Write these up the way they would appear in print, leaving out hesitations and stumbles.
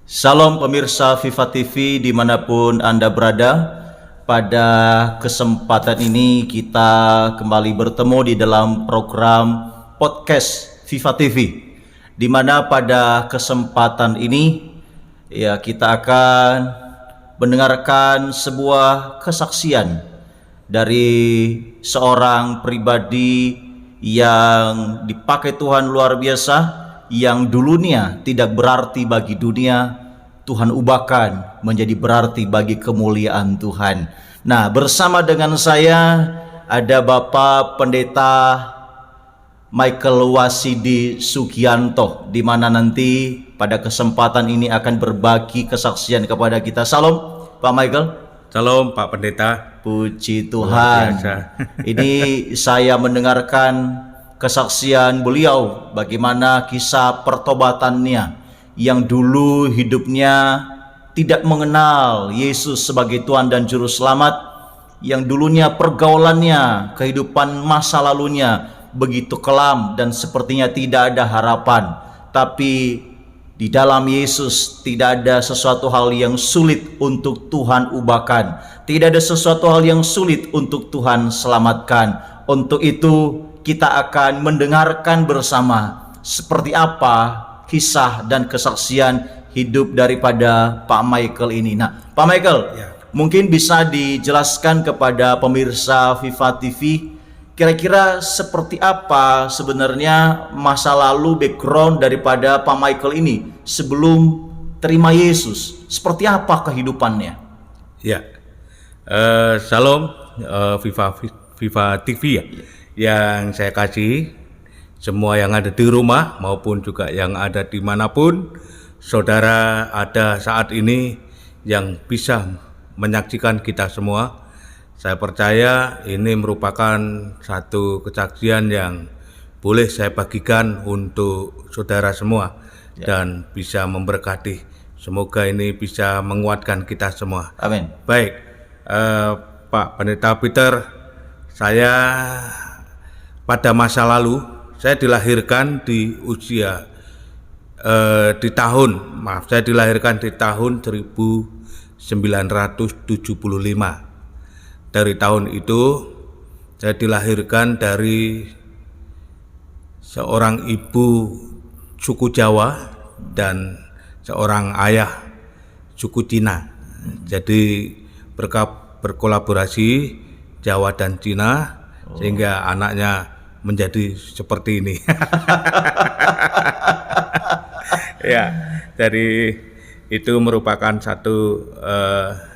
Salam pemirsa Viva TV dimanapun Anda berada. Pada kesempatan ini kita kembali bertemu di dalam program podcast Viva TV, di mana pada kesempatan ini kita akan mendengarkan sebuah kesaksian dari seorang pribadi yang dipakai Tuhan luar biasa, yang dulunya tidak berarti bagi dunia, Tuhan ubahkan menjadi berarti bagi kemuliaan Tuhan. Nah, bersama dengan saya ada Bapak Pendeta Michael Wasidi Sugianto, di mana nanti pada kesempatan ini akan berbagi kesaksian kepada kita. Salam Pak Michael. Salam Pak Pendeta. Puji Tuhan. Ini saya mendengarkan kesaksian beliau, bagaimana kisah pertobatannya, yang dulu hidupnya tidak mengenal Yesus sebagai Tuhan dan Juru Selamat, yang dulunya pergaulannya, kehidupan masa lalunya begitu kelam dan sepertinya tidak ada harapan. Tapi di dalam Yesus tidak ada sesuatu hal yang sulit untuk Tuhan ubahkan, tidak ada sesuatu hal yang sulit untuk Tuhan selamatkan. Untuk itu kita akan mendengarkan bersama seperti apa kisah dan kesaksian hidup daripada Pak Michael ini. Nah, Pak Michael, mungkin bisa dijelaskan kepada pemirsa Viva TV, kira-kira seperti apa sebenarnya masa lalu, background daripada Pak Michael ini sebelum terima Yesus? Seperti apa kehidupannya? Ya, Salam Viva TV ya. Yang saya kasih semua yang ada di rumah maupun juga yang ada dimanapun saudara ada saat ini yang bisa menyaksikan kita semua. Saya percaya ini merupakan satu kesaksian yang boleh saya bagikan untuk saudara semua dan bisa memberkati. Semoga ini bisa menguatkan kita semua. Amin. Baik, Pak Pendeta Peter, saya pada masa lalu saya dilahirkan di usia saya dilahirkan di tahun 1975. Dari tahun itu saya dilahirkan dari seorang ibu suku Jawa dan seorang ayah suku Cina. Jadi berkolaborasi Jawa dan Cina sehingga anaknya menjadi seperti ini. Ya, jadi itu merupakan satu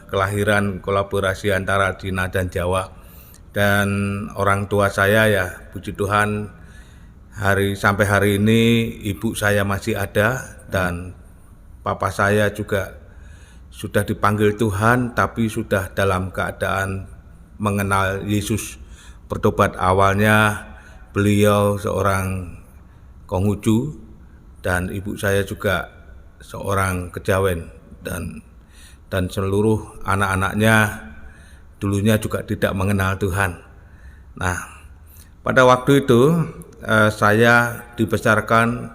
kelahiran kolaborasi antara Cina dan Jawa. Dan orang tua saya ya, puji Tuhan, sampai hari ini ibu saya masih ada dan papa saya juga sudah dipanggil Tuhan, tapi sudah dalam keadaan mengenal Yesus. Bertobat awalnya beliau seorang Konghucu dan ibu saya juga seorang Kejawen, dan seluruh anak-anaknya dulunya juga tidak mengenal Tuhan. Nah, pada waktu itu saya dibesarkan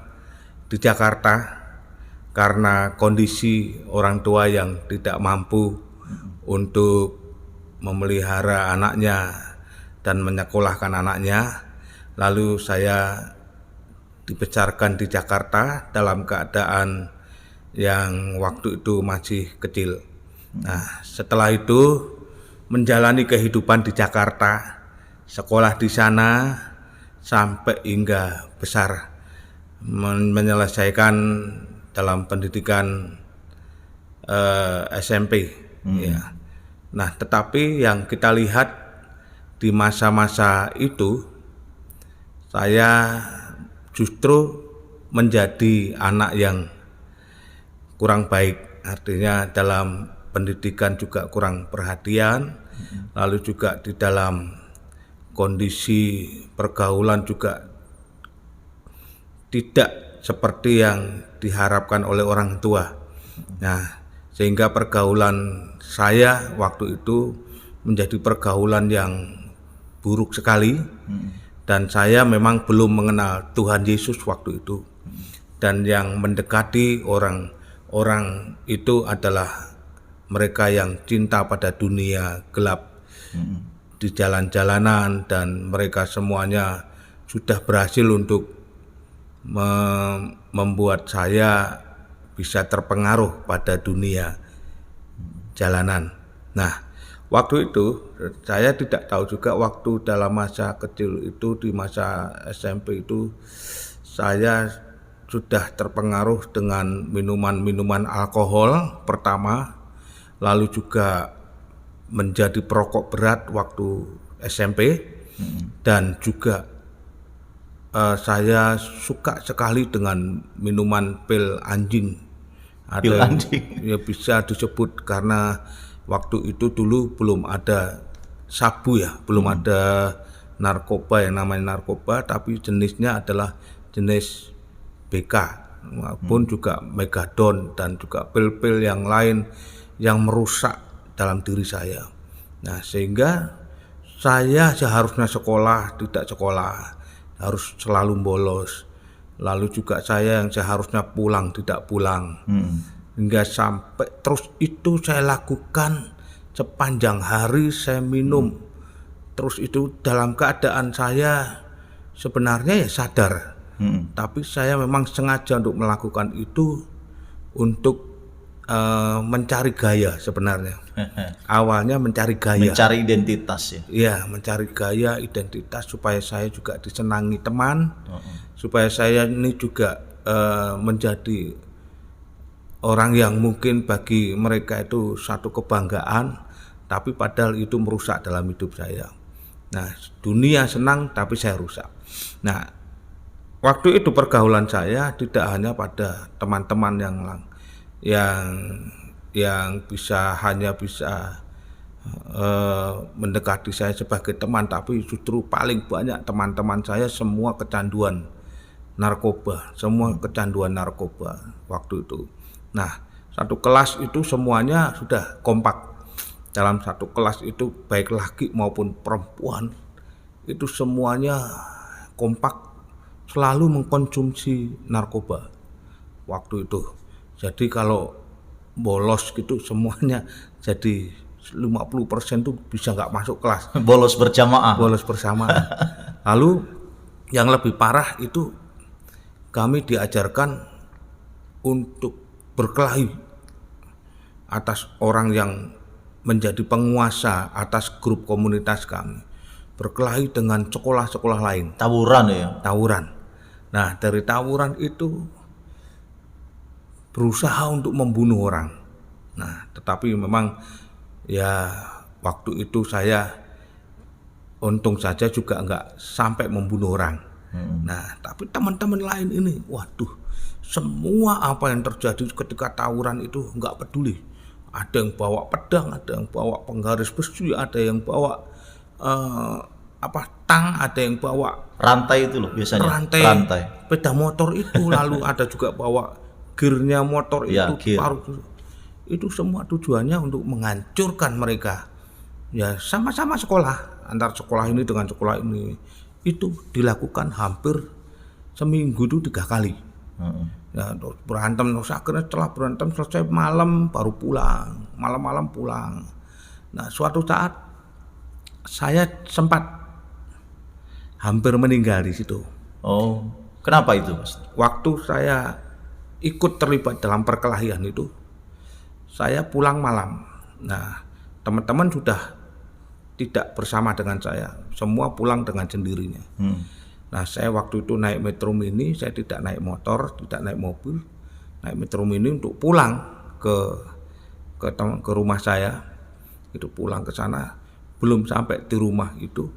di Jakarta karena kondisi orang tua yang tidak mampu untuk memelihara anaknya dan menyekolahkan anaknya. Lalu saya dibesarkan di Jakarta dalam keadaan yang waktu itu masih kecil. Nah, setelah itu menjalani kehidupan di Jakarta, sekolah di sana sampai hingga besar, menyelesaikan dalam pendidikan SMP. Ya. Nah, tetapi yang kita lihat di masa-masa itu, saya justru menjadi anak yang kurang baik, artinya dalam pendidikan juga kurang perhatian, lalu juga di dalam kondisi pergaulan juga tidak seperti yang diharapkan oleh orang tua. Nah, sehingga pergaulan saya waktu itu menjadi pergaulan yang buruk sekali, dan saya memang belum mengenal Tuhan Yesus waktu itu. Dan yang mendekati orang orang itu adalah mereka yang cinta pada dunia gelap di jalan-jalanan, dan mereka semuanya sudah berhasil untuk membuat saya bisa terpengaruh pada dunia jalanan. Nah, waktu itu saya tidak tahu juga, waktu dalam masa kecil itu, di masa SMP itu saya sudah terpengaruh dengan minuman-minuman alkohol pertama, lalu juga menjadi perokok berat waktu SMP, dan juga saya suka sekali dengan minuman pil anjing. Pil anjing. Ya bisa disebut, karena waktu itu dulu belum ada sabu ya, belum ada narkoba yang namanya narkoba, tapi jenisnya adalah jenis BK maupun juga Megadon, dan juga pil-pil yang lain yang merusak dalam diri saya. Nah, sehingga saya seharusnya sekolah tidak sekolah, harus selalu bolos. Lalu juga saya yang seharusnya pulang tidak pulang. Hingga sampai terus itu saya lakukan sepanjang hari, saya minum. Terus itu dalam keadaan saya sebenarnya ya sadar. Tapi saya memang sengaja untuk melakukan itu untuk mencari gaya sebenarnya. Awalnya mencari gaya. Mencari identitas ya. Iya, mencari gaya, identitas, supaya saya juga disenangi teman, supaya saya ini juga menjadi orang yang mungkin bagi mereka itu satu kebanggaan, tapi padahal itu merusak dalam hidup saya. Nah, dunia senang tapi saya rusak. Nah, waktu itu pergaulan saya tidak hanya pada teman-teman yang hanya bisa mendekati saya sebagai teman, tapi justru paling banyak teman-teman saya semua kecanduan narkoba, waktu itu. Nah, satu kelas itu semuanya sudah kompak. Dalam satu kelas itu baik laki maupun perempuan itu semuanya kompak selalu mengkonsumsi narkoba waktu itu. Jadi kalau bolos gitu semuanya jadi 50% tuh bisa nggak masuk kelas. Bolos berjamaah. Lalu yang lebih parah itu kami diajarkan untuk berkelahi atas orang yang menjadi penguasa atas grup komunitas kami. Berkelahi dengan sekolah-sekolah lain. Tawuran ya? Tawuran. Nah, dari tawuran itu berusaha untuk membunuh orang. Nah, tetapi memang ya waktu itu saya untung saja juga enggak sampai membunuh orang. Nah, tapi teman-teman lain ini, waduh, semua apa yang terjadi ketika tawuran itu enggak peduli. Ada yang bawa pedang, ada yang bawa penggaris besi, ada yang bawa tang, ada yang bawa rantai itu loh biasanya. Rantai. Sepeda motor itu, lalu ada juga bawa gearnya motor ya, itu, itu semua tujuannya untuk menghancurkan mereka. Ya sama-sama sekolah, antar sekolah ini dengan sekolah ini, itu dilakukan hampir seminggu itu 3 kali. Ya, terus berantem, terus akhirnya setelah berantem selesai malam baru pulang, malam-malam pulang. Nah, suatu saat saya sempat hampir meninggal di situ. Oh, kenapa itu, Mas? Waktu saya ikut terlibat dalam perkelahian itu, saya pulang malam. Nah, teman-teman sudah tidak bersama dengan saya, semua pulang dengan sendirinya. Nah, saya waktu itu naik Metro Mini, saya tidak naik motor, tidak naik mobil, naik Metro Mini untuk pulang ke rumah saya. Itu pulang ke sana, belum sampai di rumah itu,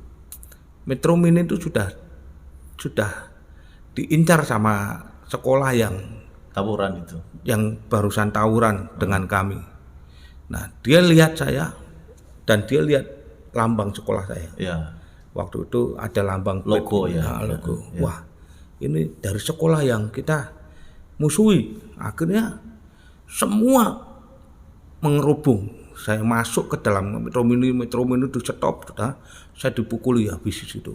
Metro Mini itu sudah diincar sama sekolah yang tawuran itu, yang barusan tawuran dengan kami. Nah, dia lihat saya dan dia lihat lambang sekolah saya. Ya. Waktu itu ada lambang logo ya. Logo. Ya. Wah, ini dari sekolah yang kita musuhi. Akhirnya semua mengerubung. Saya masuk ke dalam Metro Mini di stop, sudah saya dipukuli habis di situ.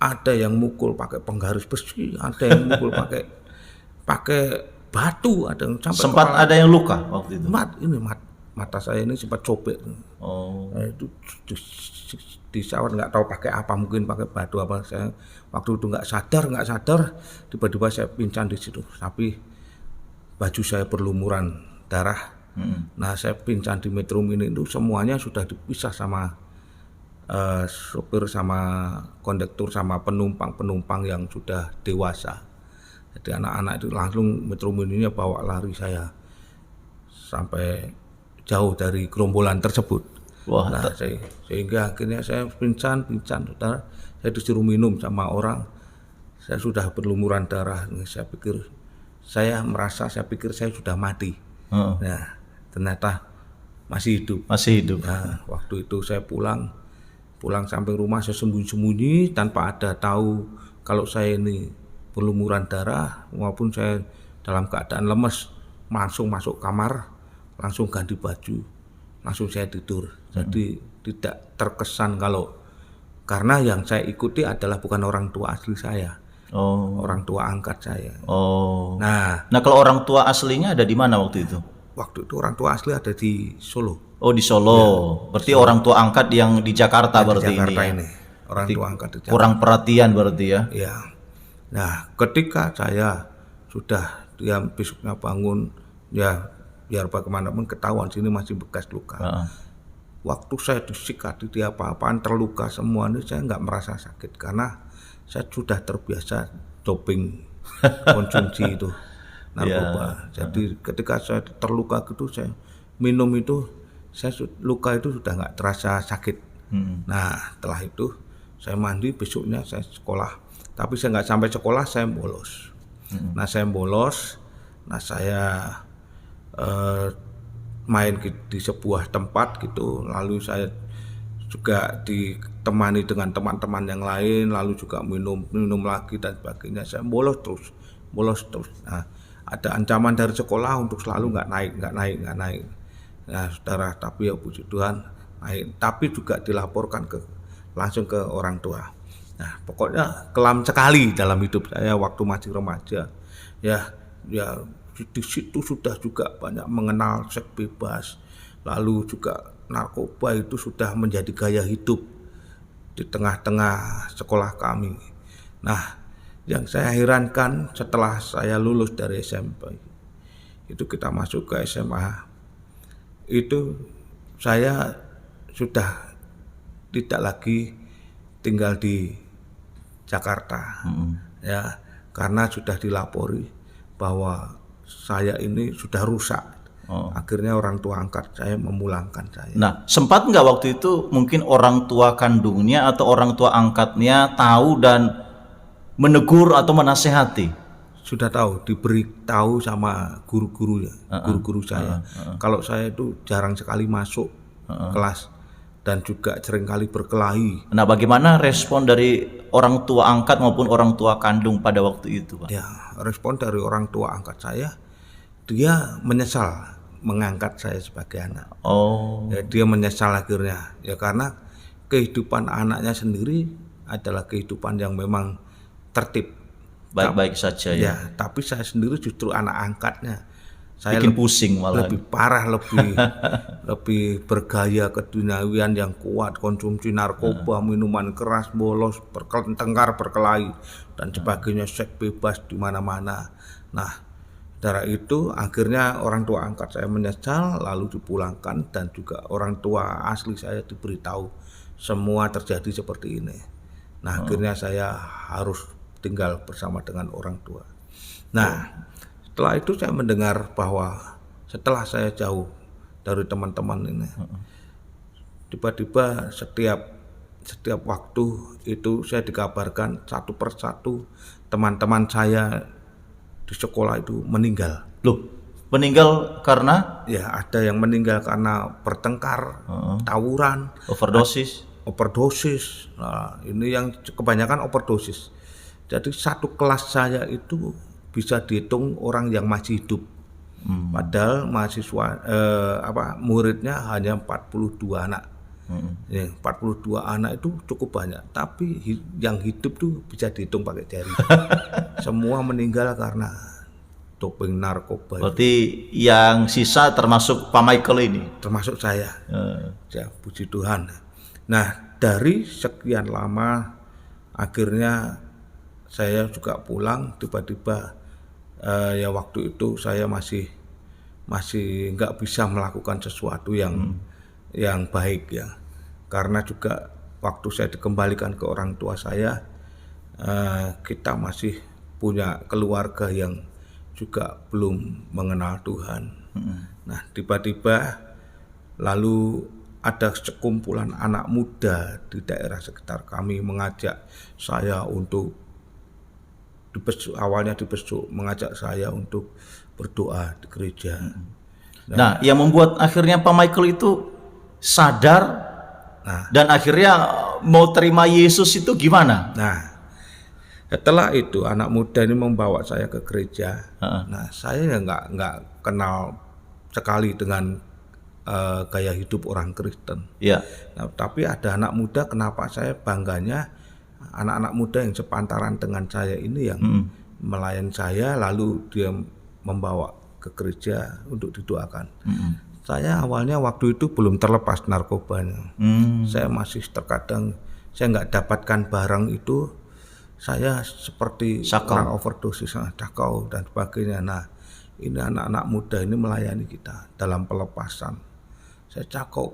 Ada yang mukul pakai penggaris besi, ada yang mukul pakai batu, ada yang sampai Sempat kepala. ada yang luka waktu itu. Mata saya ini sempat sobek. Oh. Nah, itu di sawat nggak tahu pakai apa, mungkin pakai batu apa. Saya waktu itu nggak sadar, tiba-tiba saya pingsan di situ. Tapi baju saya berlumuran darah. Nah, saya pingsan di Metro Mini itu semuanya sudah dipisah sama sopir, sama kondektur, sama penumpang yang sudah dewasa. Jadi anak-anak itu langsung Metro Mini-nya bawa lari saya sampai jauh dari gerombolan tersebut. Wah, Nah, sehingga akhirnya saya pingsan, saudara. Saya disuruh minum sama orang. Saya sudah berlumuran darah. Saya pikir saya sudah mati. Nah, ternyata masih hidup. masih hidup. Nah, waktu itu saya pulang sampai rumah, saya sembunyi-sembunyi tanpa ada tahu kalau saya ini berlumuran darah maupun saya dalam keadaan lemes. Langsung masuk kamar, langsung ganti baju, langsung saya tidur. Jadi tidak terkesan karena yang saya ikuti adalah bukan orang tua asli saya, orang tua angkat saya. Nah, kalau orang tua aslinya ada di mana waktu itu? Waktu itu orang tua asli ada di Solo. Oh, di Solo. Berarti orang tua angkat yang di Jakarta berarti Di Jakarta ini. ini. Orang tua angkat di Jakarta. Kurang perhatian berarti ya. Ya. Nah, ketika saya sudah dia besoknya bangun, ya biar bagaimanapun ketahuan sini masih bekas luka. Waktu saya disikati, dia apa-apaan, terluka semua ini, saya nggak merasa sakit karena saya sudah terbiasa doping konsumsi itu narkoba. Jadi ketika saya terluka gitu, saya minum itu, luka itu sudah nggak terasa sakit. Nah, setelah itu saya mandi, besoknya saya sekolah. Tapi saya nggak sampai sekolah, saya bolos. Nah, saya main di sebuah tempat gitu, lalu saya juga ditemani dengan teman-teman yang lain, lalu juga minum lagi dan sebagainya. Saya bolos terus. Nah, ada ancaman dari sekolah untuk selalu nggak naik. Nah, saudara, tapi ya puji Tuhan naik. Tapi juga dilaporkan langsung ke orang tua. Nah, pokoknya kelam sekali dalam hidup saya waktu masih remaja. Ya di situ sudah juga banyak mengenal seks bebas, lalu juga narkoba itu sudah menjadi gaya hidup di tengah-tengah sekolah kami. Nah, yang saya herankan setelah saya lulus dari SMP, itu kita masuk ke SMA, itu saya sudah tidak lagi tinggal di Jakarta, ya, karena sudah dilapori bahwa saya ini sudah rusak. Akhirnya orang tua angkat saya memulangkan saya. Nah, sempat nggak waktu itu mungkin orang tua kandungnya atau orang tua angkatnya tahu dan menegur atau menasehati? Sudah tahu, diberi tahu sama guru-gurunya, guru-guru saya. Kalau saya itu jarang sekali masuk kelas dan juga seringkali berkelahi. Nah, bagaimana respon dari orang tua angkat maupun orang tua kandung pada waktu itu, Pak? Ya, respon dari orang tua angkat saya, dia menyesal mengangkat saya sebagai anak. Ya, dia menyesal akhirnya, ya karena kehidupan anaknya sendiri adalah kehidupan yang memang tertib, baik-baik saja ya. Tapi saya sendiri justru anak angkatnya. Saya bikin pusing malah. Lebih parah, lebih bergaya keduniawian yang kuat, konsumsi narkoba, minuman keras, bolos, bertengkar, berkelahi dan sebagainya, seks bebas di mana-mana. Nah, dari itu akhirnya orang tua angkat saya menyesal, lalu dipulangkan dan juga orang tua asli saya diberitahu semua terjadi seperti ini. Nah, akhirnya saya harus tinggal bersama dengan orang tua. Nah, setelah itu saya mendengar bahwa setelah saya jauh dari teman-teman ini, tiba-tiba setiap waktu itu saya dikabarkan satu persatu teman-teman saya di sekolah itu meninggal. Loh, meninggal karena? Ya, ada yang meninggal karena bertengkar, tawuran, overdosis. Nah, ini yang kebanyakan overdosis. Jadi satu kelas saya itu bisa dihitung orang yang masih hidup. Padahal mahasiswa muridnya hanya 42 anak. Ya, 42 anak itu cukup banyak, tapi yang hidup tuh bisa dihitung pakai jari. Semua meninggal karena doping narkoba. Berarti yang sisa termasuk Pak Michael ini. Termasuk saya. Ya, puji Tuhan. Nah, dari sekian lama akhirnya saya juga pulang, tiba-tiba ya waktu itu saya masih nggak bisa melakukan sesuatu yang baik ya, karena juga waktu saya dikembalikan ke orang tua saya, kita masih punya keluarga yang juga belum mengenal Tuhan. Nah, tiba-tiba lalu ada sekumpulan anak muda di daerah sekitar kami mengajak saya untuk awalnya dibesuk, mengajak saya untuk berdoa di gereja. Nah, yang membuat akhirnya Pak Michael itu sadar dan akhirnya mau terima Yesus itu gimana? Nah, setelah itu anak muda ini membawa saya ke gereja. Nah, saya ya nggak kenal sekali dengan gaya hidup orang Kristen. Ya. Nah, tapi ada anak muda, kenapa saya bangganya anak-anak muda yang sepantaran dengan saya ini yang melayan saya, lalu dia membawa ke gereja untuk didoakan. Saya awalnya waktu itu belum terlepas narkobanya. Saya masih terkadang saya nggak dapatkan barang itu, saya seperti orang overdosis, cakau dan sebagainya. Nah, ini anak-anak muda ini melayani kita dalam pelepasan. Saya cakau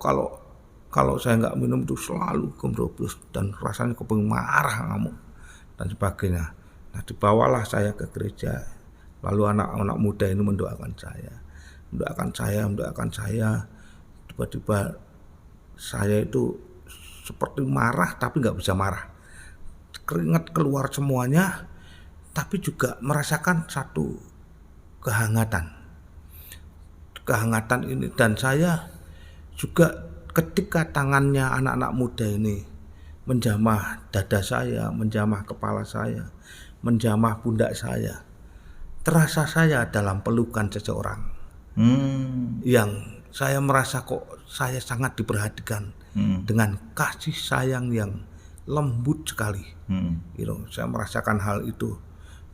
kalau saya nggak minum itu selalu gembroblos dan rasanya kepingin marah, ngamuk dan sebagainya. Nah, dibawalah saya ke gereja, lalu anak-anak muda ini mendoakan saya. Tiba-tiba saya itu seperti marah tapi nggak bisa marah, keringat keluar semuanya, tapi juga merasakan satu kehangatan ini. Dan saya juga ketika tangannya anak-anak muda ini menjamah dada saya, menjamah kepala saya, menjamah pundak saya, terasa saya dalam pelukan seseorang yang saya merasa kok saya sangat diperhatikan dengan kasih sayang yang lembut sekali. Saya merasakan hal itu,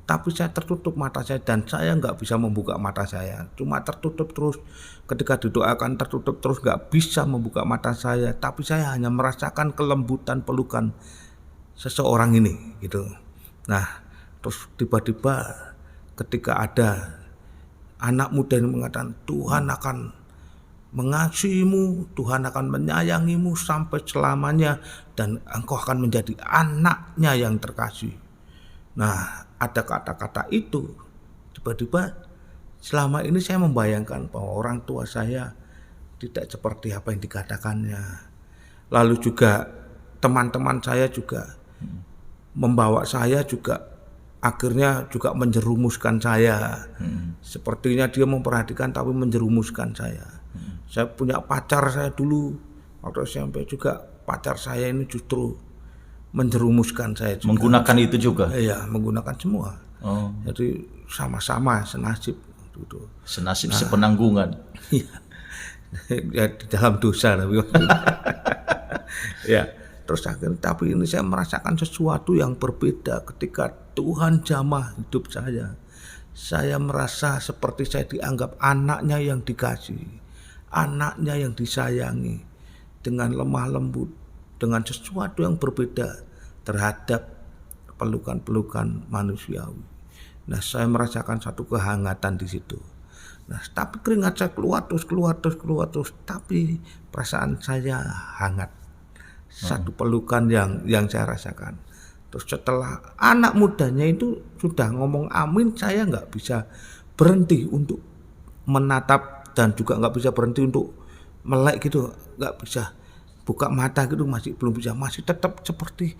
tapi saya tertutup mata saya dan saya nggak bisa membuka mata saya, cuma tertutup terus. Ketika didoakan tertutup terus, nggak bisa membuka mata saya, tapi saya hanya merasakan kelembutan pelukan seseorang ini gitu. Nah, terus tiba-tiba ketika ada anak muda yang mengatakan Tuhan akan mengasihimu, Tuhan akan menyayangimu sampai selamanya dan engkau akan menjadi anaknya yang terkasih. Nah, ada kata-kata itu, tiba-tiba selama ini saya membayangkan bahwa orang tua saya tidak seperti apa yang dikatakannya. Lalu juga teman-teman saya juga membawa saya juga akhirnya juga menjerumuskan saya. Sepertinya dia memperhatikan tapi menjerumuskan saya. Saya punya pacar saya dulu waktu SMP juga, pacar saya ini justru menjerumuskan saya juga. Menggunakan itu juga? Iya, menggunakan semua. Jadi sama-sama senasib. Senasib sepenanggungan. Ya, di dalam dosa tapi ya, terus akhirnya tapi ini saya merasakan sesuatu yang berbeda ketika Tuhan jamah hidup saya. Saya merasa seperti saya dianggap anaknya yang dikasihi, anaknya yang disayangi, dengan lemah lembut, dengan sesuatu yang berbeda terhadap pelukan-pelukan manusiawi. Nah, saya merasakan satu kehangatan di situ. Nah, tapi keringat saya keluar terus, tapi perasaan saya hangat. Satu pelukan yang saya rasakan. Terus setelah anak mudanya itu sudah ngomong amin, saya nggak bisa berhenti untuk menatap dan juga nggak bisa berhenti untuk melek gitu, nggak bisa buka mata gitu, masih belum bisa, masih tetap seperti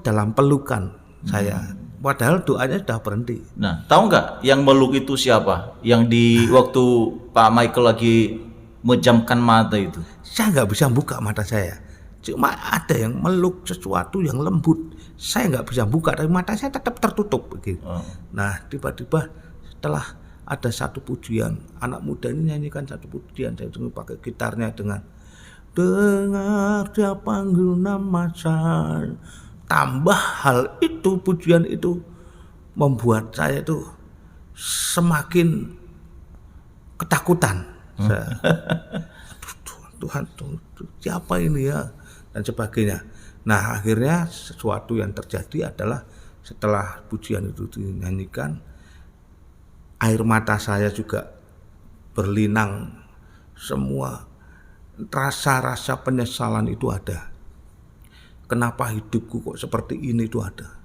dalam pelukan saya. Padahal doanya sudah berhenti. Nah, tahu nggak yang meluk itu siapa? Yang di waktu Pak Michael lagi menjamkan mata itu? Saya nggak bisa buka mata saya. Cuma ada yang meluk sesuatu yang lembut. Saya nggak bisa buka, tapi mata saya tetap tertutup begitu. Nah, tiba-tiba setelah ada satu pujian, anak muda ini nyanyikan satu pujian, saya dengar pakai gitarnya dengan dengar dia panggil nama saya. Tambah hal itu, pujian itu membuat saya itu semakin ketakutan. Tuhan, siapa ini ya, dan sebagainya. Nah, akhirnya sesuatu yang terjadi adalah setelah pujian itu dinyanyikan, air mata saya juga berlinang, semua rasa-rasa penyesalan itu ada. Kenapa hidupku kok seperti ini itu ada.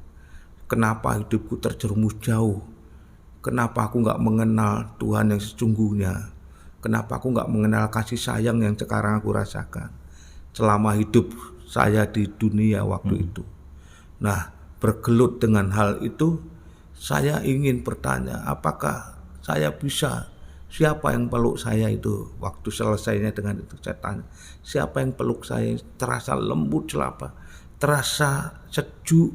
Kenapa hidupku terjerumus jauh. Kenapa aku gak mengenal Tuhan yang sesungguhnya. Kenapa aku gak mengenal kasih sayang yang sekarang aku rasakan selama hidup saya di dunia waktu itu. Nah, bergelut dengan hal itu, saya ingin bertanya, apakah saya bisa, siapa yang peluk saya itu? Waktu selesainya dengan itu saya tanya, siapa yang peluk saya? Terasa lembut selapa, terasa sejuk,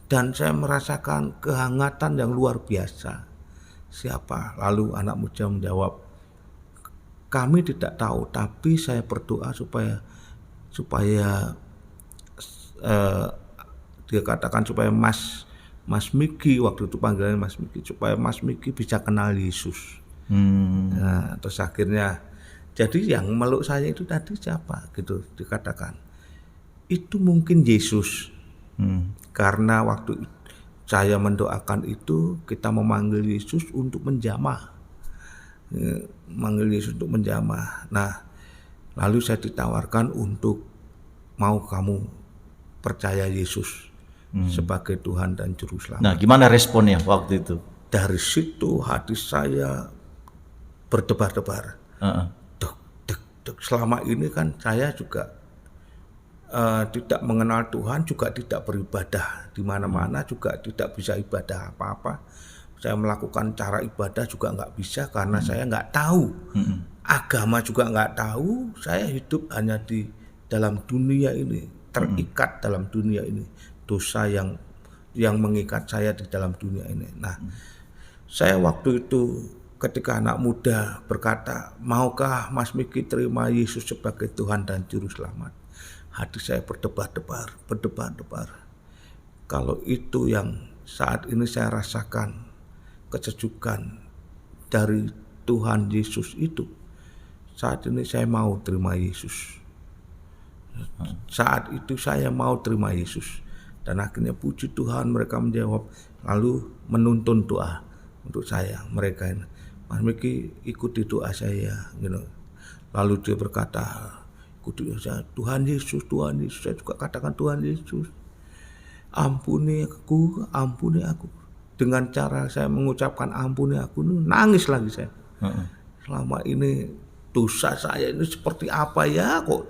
dan saya merasakan kehangatan yang luar biasa. Siapa? Lalu anak muda menjawab, kami tidak tahu, tapi saya berdoa supaya dia katakan supaya Mas Miki, waktu itu panggilannya Mas Miki, supaya Mas Miki bisa kenal Yesus. Nah, terus akhirnya jadi yang meluk saya itu tadi siapa gitu dikatakan. Itu mungkin Yesus. Karena waktu saya mendoakan itu, kita memanggil Yesus untuk menjamah. Manggil Yesus untuk menjamah. Nah, lalu saya ditawarkan untuk mau kamu percaya Yesus sebagai Tuhan dan Juru Selamat. Nah, gimana responnya waktu itu? Dari situ hati saya berdebar-debar. Dek, dek, dek. Selama ini kan saya juga tidak mengenal Tuhan, juga tidak beribadah di mana-mana, juga tidak bisa ibadah apa-apa. Saya melakukan cara ibadah juga nggak bisa karena saya nggak tahu. Agama juga nggak tahu. Saya hidup hanya di dalam dunia ini, terikat dalam dunia ini. Dosa yang mengikat saya di dalam dunia ini. Nah, saya waktu itu ketika anak muda berkata, maukah Mas Miki terima Yesus sebagai Tuhan dan Juru Selamat? Hati saya berdebar-debar. Kalau itu yang saat ini saya rasakan, kesejukan dari Tuhan Yesus itu, saat ini saya mau terima Yesus. Saat itu saya mau terima Yesus. Dan akhirnya puji Tuhan, mereka menjawab, lalu menuntun doa untuk saya. Mereka ini, Mas Miki ikuti doa saya, gitu. Lalu dia berkata, ikuti doa saya, Tuhan Yesus. Saya juga katakan Tuhan Yesus, ampuni aku. Dengan cara saya mengucapkan ampuni aku, nangis lagi saya. Selama ini dosa saya ini seperti apa ya, kok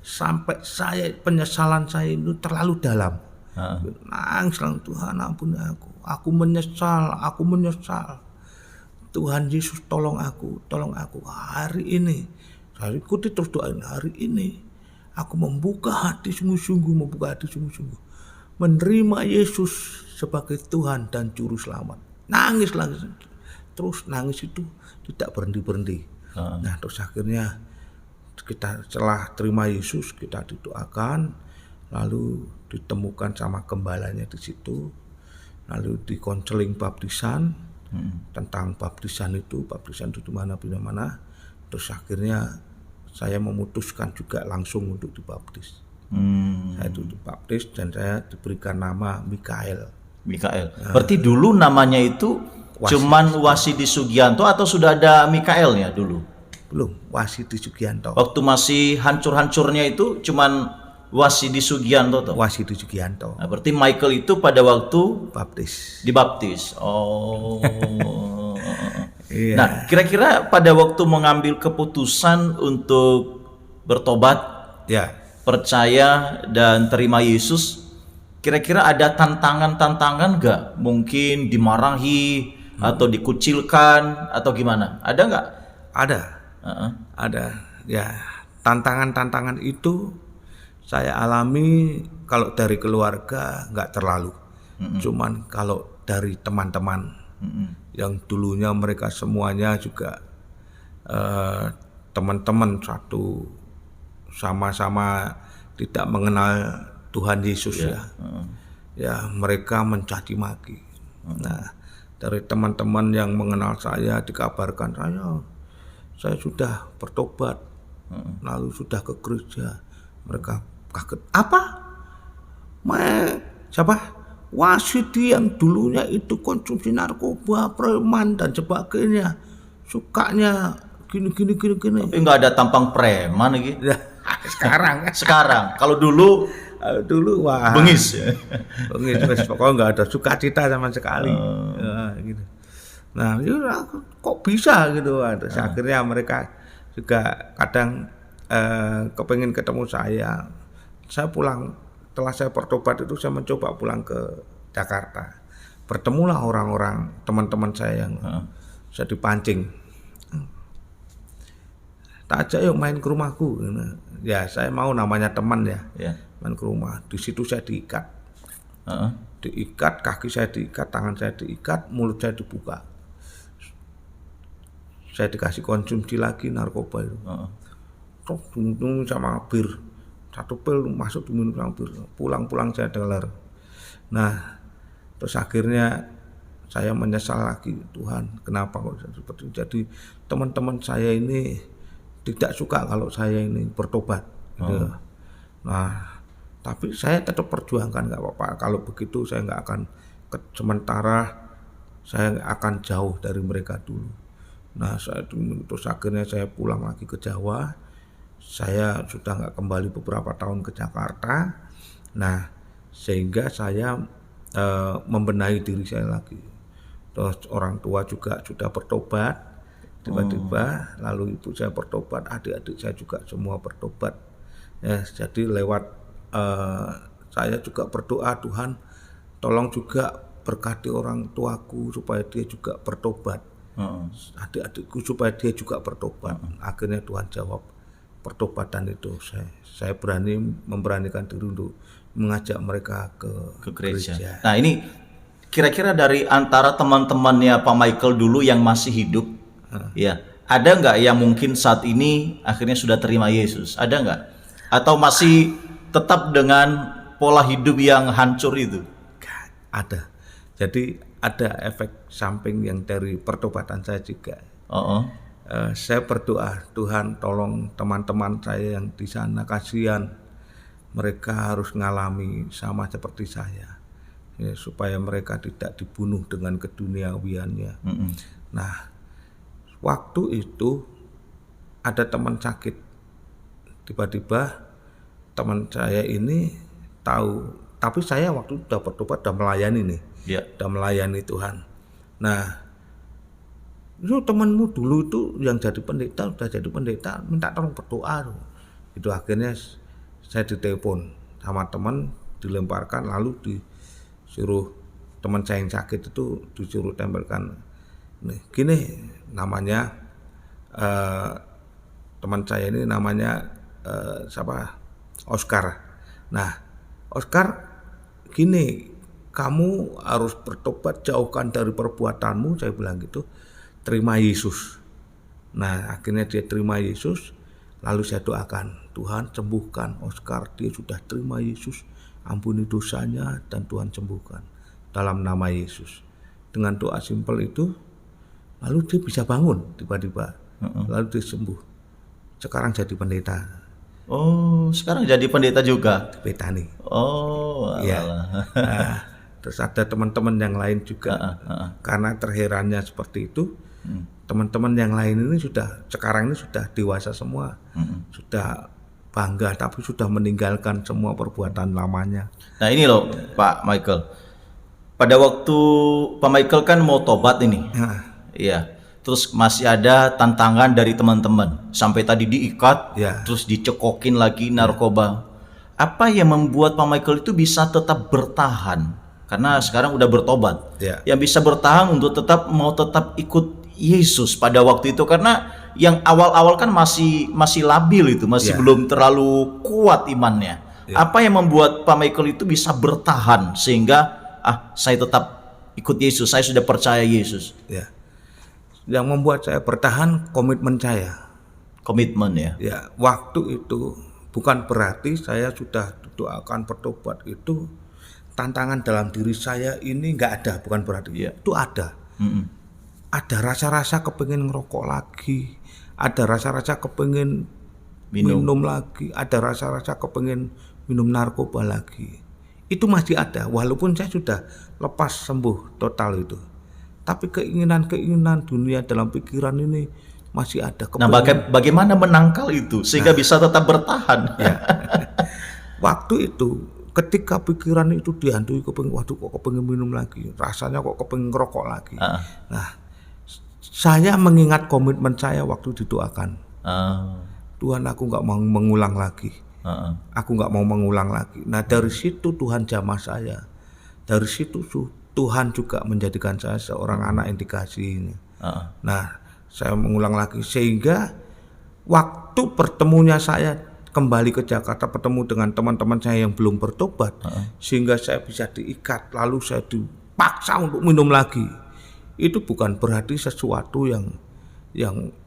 sampai penyesalan saya itu terlalu dalam. Nangis lang, Tuhan ampuni aku menyesal. Tuhan Yesus tolong aku. Hari ini saya ikuti terus doain, hari ini aku membuka hati sungguh-sungguh, menerima Yesus sebagai Tuhan dan Juru Selamat. Nangis lagi, terus nangis itu tidak berhenti. Nah, terus akhirnya kita setelah terima Yesus, kita didoakan, lalu ditemukan sama gembalanya di situ, lalu di konseling baptisan tentang baptisan itu di mana. Terus akhirnya saya memutuskan juga langsung untuk dibaptis. Saya itu dibaptis dan saya diberikan nama Mikael. Berarti dulu namanya itu cuman Wasidi Sugianto atau sudah ada Mikaelnya dulu? Belum, Wasidi Sugianto. Waktu masih hancur-hancurnya itu cuman Wasidi Sugianto toh? Wasidi Sugianto. Nah, berarti Michael itu pada waktu dibaptis. Oh. Iya. Nah, kira-kira pada waktu mengambil keputusan untuk bertobat, percaya dan terima Yesus, kira-kira ada tantangan nggak? Mungkin dimarahi atau dikucilkan atau gimana? Ada nggak? Ada. Ya, tantangan itu saya alami kalau dari keluarga nggak terlalu. Cuman kalau dari teman-teman yang dulunya mereka semuanya juga teman-teman satu sama-sama tidak mengenal Tuhan Yesus ya mereka mencaci maki. Nah, dari teman-teman yang mengenal saya dikabarkan saya sudah bertobat, lalu sudah ke gereja. Mereka kaget. Apa? Siapa? Wasidi yang dulunya itu konsumsi narkoba, preman dan sebagainya, sukanya gini. Tapi nggak ada tampang preman gitu. Sekarang Kalau dulu wah bengis. bengis pokoknya nggak ada sukacita sama sekali. Gitu. Nah, kok bisa gitu. Terus akhirnya mereka juga kadang kepengen ketemu saya. Saya pulang setelah saya bertobat itu, saya mencoba pulang ke Jakarta. Bertemulah orang-orang teman-teman saya yang saya dipancing. Tak aja yuk main ke rumahku. Ya saya mau, namanya teman ya. Main ke rumah. Di situ saya diikat. Diikat, kaki saya diikat, tangan saya diikat, mulut saya dibuka. Saya dikasih konsumsi lagi narkoba itu. Terus diminum sama bir. 1 pil masuk diminum sama bir. Pulang saya deler. Nah, terus akhirnya saya menyesal lagi, Tuhan, kenapa kok seperti ini? Jadi teman-teman saya ini tidak suka kalau saya ini bertobat. Gitu. Nah, tapi saya tetap perjuangkan, nggak apa-apa. Kalau begitu saya nggak akan, sementara saya akan jauh dari mereka dulu. Nah, terus akhirnya saya pulang lagi ke Jawa. Saya sudah nggak kembali beberapa tahun ke Jakarta. Nah, sehingga saya membenahi diri saya lagi. Terus orang tua juga sudah bertobat. Tiba-tiba lalu ibu saya bertobat, adik-adik saya juga semua bertobat. Ya, jadi lewat saya juga berdoa, Tuhan tolong juga berkati orang tuaku supaya dia juga bertobat. Adik-adikku supaya dia juga bertobat. Akhirnya Tuhan jawab pertobatan itu. Saya memberanikan diri untuk mengajak mereka ke gereja. Nah, ini kira-kira dari antara teman-temannya Pak Michael dulu yang masih hidup, ya, ada nggak yang mungkin saat ini akhirnya sudah terima Yesus? Ada nggak? Atau masih tetap dengan pola hidup yang hancur itu? Ada. Jadi ada efek samping yang dari pertobatan saya juga. Saya berdoa, Tuhan tolong teman-teman saya yang di sana, kasihan mereka harus ngalami sama seperti saya, ya, supaya mereka tidak dibunuh dengan keduniawiannya. Nah, waktu itu ada teman sakit, tiba-tiba teman saya ini tahu, tapi saya waktu udah bertobat, udah melayani nih, udah melayani Tuhan. Nah, itu temanmu dulu itu yang jadi pendeta, udah jadi pendeta, minta tolong berdoa. Itu akhirnya saya ditelepon sama teman, dilemparkan, lalu disuruh teman saya yang sakit itu disuruh tempelkan. Nih, gini namanya teman saya ini namanya siapa? Oscar. Nah, Oscar, gini, kamu harus bertobat, jauhkan dari perbuatanmu, saya bilang gitu. Terima Yesus. Nah, akhirnya dia terima Yesus. Lalu saya doakan, Tuhan sembuhkan Oscar, dia sudah terima Yesus, ampuni dosanya dan Tuhan sembuhkan dalam nama Yesus. Dengan doa simpel itu, lalu dia bisa bangun tiba-tiba, lalu dia sembuh. Sekarang jadi pendeta. Oh, sekarang jadi pendeta juga? Betani. Oh, ya. Nah, terus ada teman-teman yang lain juga, karena terherannya seperti itu. Teman-teman yang lain ini sekarang ini sudah dewasa semua, sudah bangga, tapi sudah meninggalkan semua perbuatan lamanya. Nah, ini loh Pak Michael, pada waktu Pak Michael kan mau tobat ini, iya, terus masih ada tantangan dari teman-teman, sampai tadi diikat, terus dicekokin lagi narkoba. Apa yang membuat Pak Michael itu bisa tetap bertahan? Karena sekarang udah bertobat, yang bisa bertahan untuk tetap ikut Yesus pada waktu itu, karena yang awal-awal kan masih labil itu, masih belum terlalu kuat imannya. Apa yang membuat Pak Michael itu bisa bertahan sehingga saya tetap ikut Yesus, saya sudah percaya Yesus? Yang membuat saya bertahan komitmen saya. Komitmen ya. Ya, waktu itu bukan berarti saya sudah doakan bertobat itu tantangan dalam diri saya ini nggak ada, bukan berarti itu ada. ada rasa-rasa kepengen ngerokok lagi, ada rasa-rasa kepengen minum lagi, ada rasa-rasa kepengen minum narkoba lagi. Itu masih ada, walaupun saya sudah lepas sembuh total itu. Tapi keinginan-keinginan dunia dalam pikiran ini masih ada. Nah, bagaimana menangkal itu sehingga bisa tetap bertahan? Ya. Waktu itu ketika pikiran itu dihantui kepengen, waduh kok kepengen minum lagi, rasanya kok kepengen ngerokok lagi. Nah, saya mengingat komitmen saya waktu didoakan. Tuhan, aku nggak mau mengulang lagi. Aku nggak mau mengulang lagi. Nah, dari situ Tuhan jamah saya. Dari situ Tuhan juga menjadikan saya seorang anak yang dikasihi. Nah, saya mengulang lagi sehingga waktu bertemunya saya kembali ke Jakarta, bertemu dengan teman-teman saya yang belum bertobat, sehingga saya bisa diikat, lalu saya dipaksa untuk minum lagi. Itu bukan berarti sesuatu yang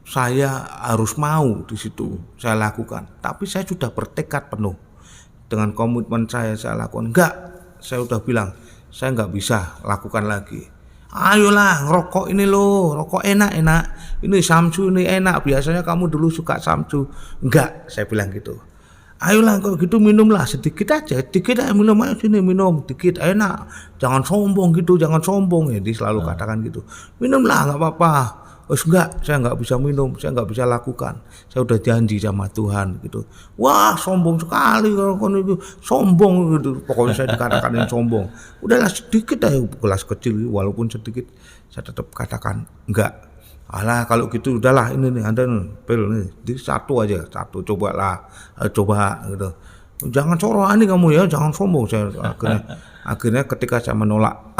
saya harus mau di situ saya lakukan, tapi saya sudah bertekad penuh dengan komitmen saya lakukan. Enggak, saya udah bilang saya nggak bisa lakukan lagi. Ayolah, ngerokok ini loh, rokok enak, ini samsu ini enak, biasanya kamu dulu suka samsu. Enggak, saya bilang gitu. Ayolah kalau gitu minumlah sedikit aja minum aja sini, minum dikit enak, jangan sombong gitu, jangan sombong. Jadi selalu katakan gitu, minumlah nggak apa-apa. Enggak, saya nggak bisa minum, saya nggak bisa lakukan, saya udah janji sama Tuhan gitu. Wah, sombong sekali kalau itu, sombong gitu, pokoknya saya dikatakan yang sombong. Udahlah sedikit aja, gelas kecil walaupun sedikit, saya tetap katakan enggak. Alah kalau gitu udahlah, ini nih Anda pil nih, jadi satu coba gitu. Jangan sorani kamu ya, jangan sombong. Saya akhirnya ketika saya menolak,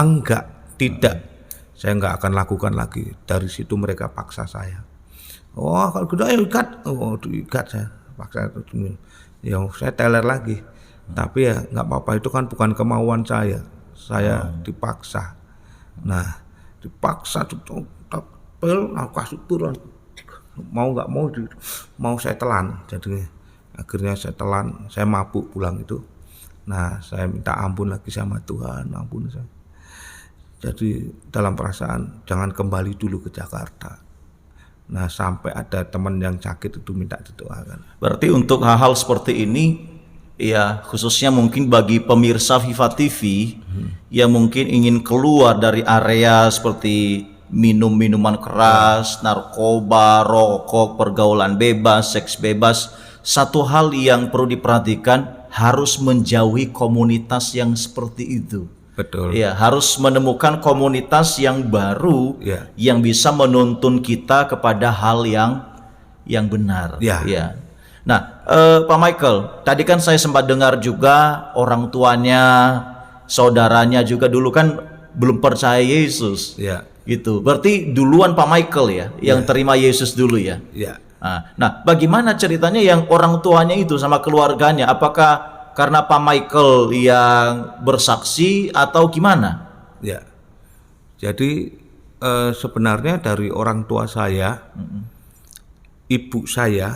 tidak, saya nggak akan lakukan lagi. Dari situ mereka paksa saya. Oh kalau gitu ayo ikat, diikat saya, paksa itu. Ya saya teler lagi. Tapi ya nggak apa-apa, itu kan bukan kemauan saya dipaksa. Nah dipaksa pil, aku kasih turun, mau nggak mau saya telan. Jadi akhirnya saya telan, saya mabuk pulang itu. Nah saya minta ampun lagi sama Tuhan, ampun saya. Jadi dalam perasaan jangan kembali dulu ke Jakarta. Nah sampai ada teman yang sakit itu minta didoakan. Berarti untuk hal-hal seperti ini, ya khususnya mungkin bagi pemirsa Viva TV yang mungkin ingin keluar dari area seperti minum minuman keras, narkoba, rokok, pergaulan bebas, seks bebas, satu hal yang perlu diperhatikan, harus menjauhi komunitas yang seperti itu. Betul. Ya, harus menemukan komunitas yang baru, yang bisa menuntun kita kepada hal yang benar. Ya. Nah, Pak Michael, tadi kan saya sempat dengar juga orang tuanya, saudaranya juga dulu kan belum percaya Yesus. Ya. Gitu. Berarti duluan Pak Michael ya yang terima Yesus dulu ya. Ya. Nah, bagaimana ceritanya yang orang tuanya itu sama keluarganya? Apakah karena Pak Michael yang bersaksi atau gimana? Ya. Jadi sebenarnya dari orang tua saya, ibu saya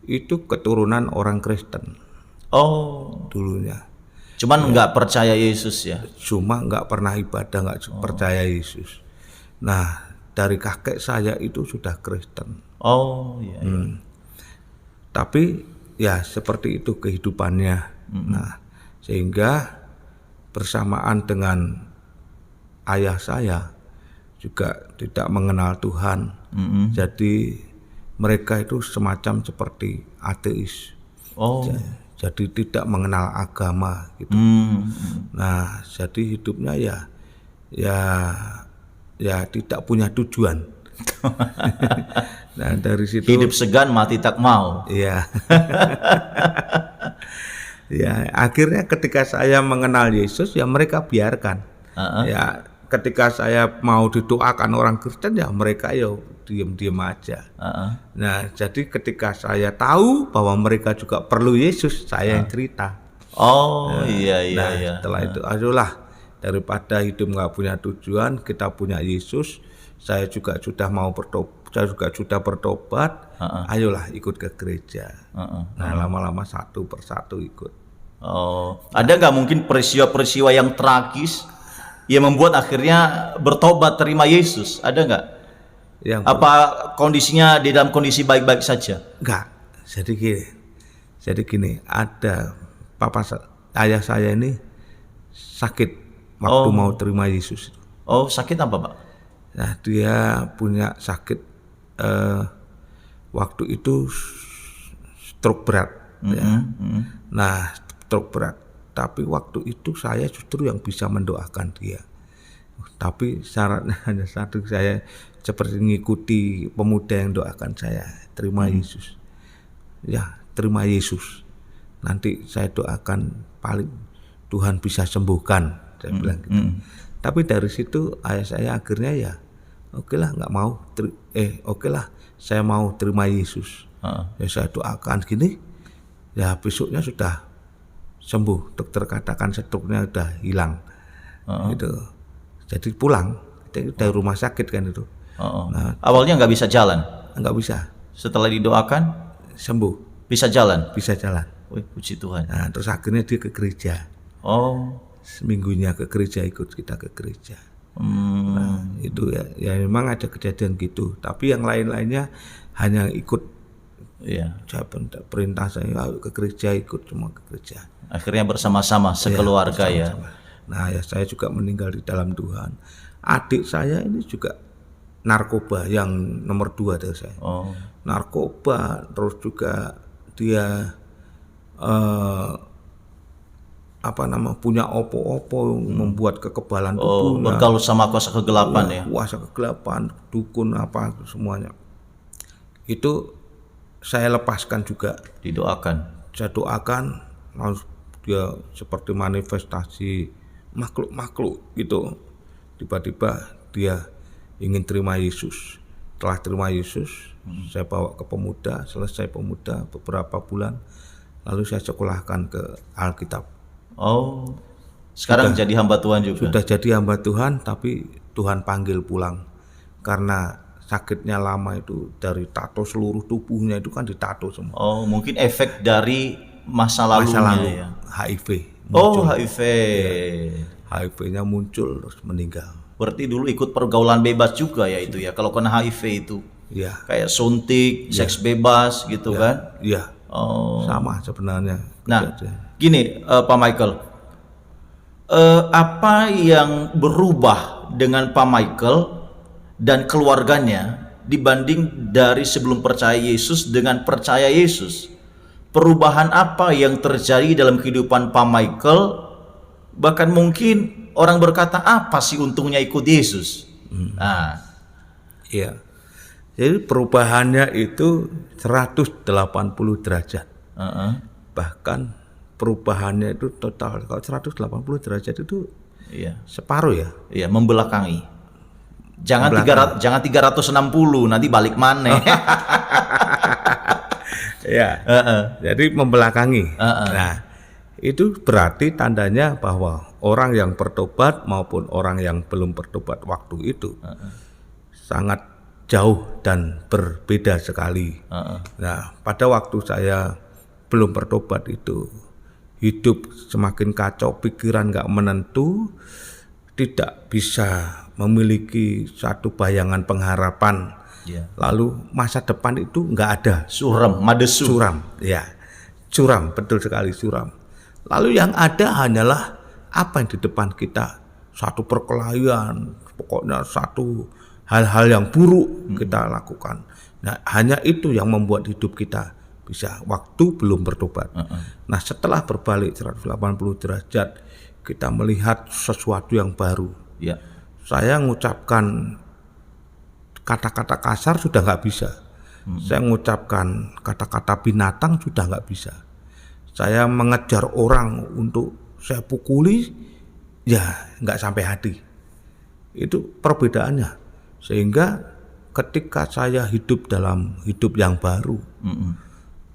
itu keturunan orang Kristen. Oh, dulunya. Cuman nggak percaya Yesus ya? Cuma nggak pernah ibadah, nggak percaya Yesus. Nah, dari kakek saya itu sudah Kristen. Oh, iya. Tapi ya seperti itu kehidupannya. Nah, sehingga bersamaan dengan ayah saya juga tidak mengenal Tuhan. Jadi mereka itu semacam seperti ateis. Oh. Jadi tidak mengenal agama gitu. Nah, jadi hidupnya ya tidak punya tujuan. Nah, dari situ hidup segan mati tak mau. Iya. Ya, akhirnya ketika saya mengenal Yesus ya mereka biarkan. Ya, ketika saya mau didoakan orang Kristen ya mereka diam-diam aja. Nah, jadi ketika saya tahu bahwa mereka juga perlu Yesus, saya yang cerita. Oh, iya. Setelah itu, ayolah, daripada hidup nggak punya tujuan, kita punya Yesus. Saya juga sudah bertobat. Ayolah ikut ke gereja. Nah, lama-lama satu persatu ikut. Oh, ada nggak mungkin peristiwa-peristiwa yang tragis yang membuat akhirnya bertobat terima Yesus? Ada nggak? Yang Apa kondisinya di dalam kondisi baik-baik saja? enggak. Jadi gini, ada ayah saya ini sakit waktu mau terima Yesus. Oh, sakit apa, Pak? Nah, dia punya sakit waktu itu stroke berat. Ya. Nah, stroke berat. Tapi waktu itu saya justru yang bisa mendoakan dia. Tapi syaratnya hanya satu, saya seperti mengikuti pemuda yang doakan saya, terima Yesus. Ya, terima Yesus. Nanti saya doakan paling Tuhan bisa sembuhkan, saya bilang gitu. Tapi dari situ ayah saya akhirnya ya, oke lah nggak mau, oke lah saya mau terima Yesus. Ya saya doakan gini, ya besoknya sudah sembuh. Dokter katakan stroke-nya udah hilang, gitu. Jadi pulang dari rumah sakit kan itu. Nah, awalnya nggak bisa jalan, nggak bisa. setelah didoakan Sembuh, bisa jalan. bisa jalan. Wih, puji Tuhan. Nah, terus akhirnya dia ke gereja. Oh, Seminggunya ke gereja, ikut kita ke gereja. Nah, itu ya memang ada kejadian gitu. Tapi yang lain-lainnya hanya ikut. iya. Saya perintah saya ke gereja, ikut semua ke gereja. Akhirnya bersama-sama sekeluarga ya. Nah, ya saya juga meninggal di dalam Tuhan. Adik saya ini juga narkoba yang nomor 2 dari saya. Oh, Narkoba, terus juga dia punya opo-opo membuat kekebalan tubuhnya. bergaul sama kuasa kegelapan ya. Kuasa kegelapan, dukun apa semuanya. Itu saya lepaskan juga. Didoakan. Saya doakan, lalu dia seperti manifestasi makhluk-makhluk gitu. Tiba-tiba dia ingin terima Yesus. Setelah terima Yesus, saya bawa ke pemuda. Selesai pemuda beberapa bulan, lalu saya sekolahkan ke Alkitab. Oh, sekarang jadi hamba Tuhan juga. Sudah jadi hamba Tuhan, tapi Tuhan panggil pulang karena sakitnya lama itu, dari tato seluruh tubuhnya itu kan ditato semua. Oh, mungkin efek dari masa lalunya ya. HIV. Oh, HIV. HIV-nya muncul terus meninggal. Berarti dulu ikut pergaulan bebas juga ya itu ya. Kalau kena HIV itu Ya, kayak suntik, seks bebas gitu kan. iya. Oh. Sama sebenarnya. Nah, gini Pak Michael, apa yang berubah dengan Pak Michael dan keluarganya dibanding dari sebelum percaya Yesus dengan percaya Yesus? Perubahan apa yang terjadi dalam kehidupan Pak Michael? Bahkan mungkin orang berkata, apa sih untungnya ikut Yesus? Nah, iya. Jadi perubahannya itu 180 derajat. Bahkan perubahannya itu total, kalau 180 derajat itu iya. separuh ya. Iya, membelakangi. Jangan 360 nanti balik mana. Ya. Jadi membelakangi. Nah, itu berarti tandanya bahwa orang yang bertobat maupun orang yang belum bertobat waktu itu sangat jauh dan berbeda sekali. Nah, pada waktu saya belum bertobat itu, hidup semakin kacau, pikiran nggak menentu, tidak bisa memiliki satu bayangan pengharapan. Lalu masa depan itu nggak ada. Suram, madesu. Suram, ya, suram, betul sekali suram. Lalu yang ada hanyalah apa yang di depan kita, satu perkelahian, pokoknya satu hal-hal yang buruk kita lakukan. Nah, hanya itu yang membuat hidup kita bisa waktu belum bertobat. Nah, setelah berbalik 180 derajat, kita melihat sesuatu yang baru. Ya. Saya mengucapkan kata-kata kasar sudah nggak bisa. Saya mengucapkan kata-kata binatang sudah nggak bisa. Saya mengejar orang untuk saya pukuli, ya nggak sampai hati. Itu perbedaannya. Sehingga ketika saya hidup dalam hidup yang baru,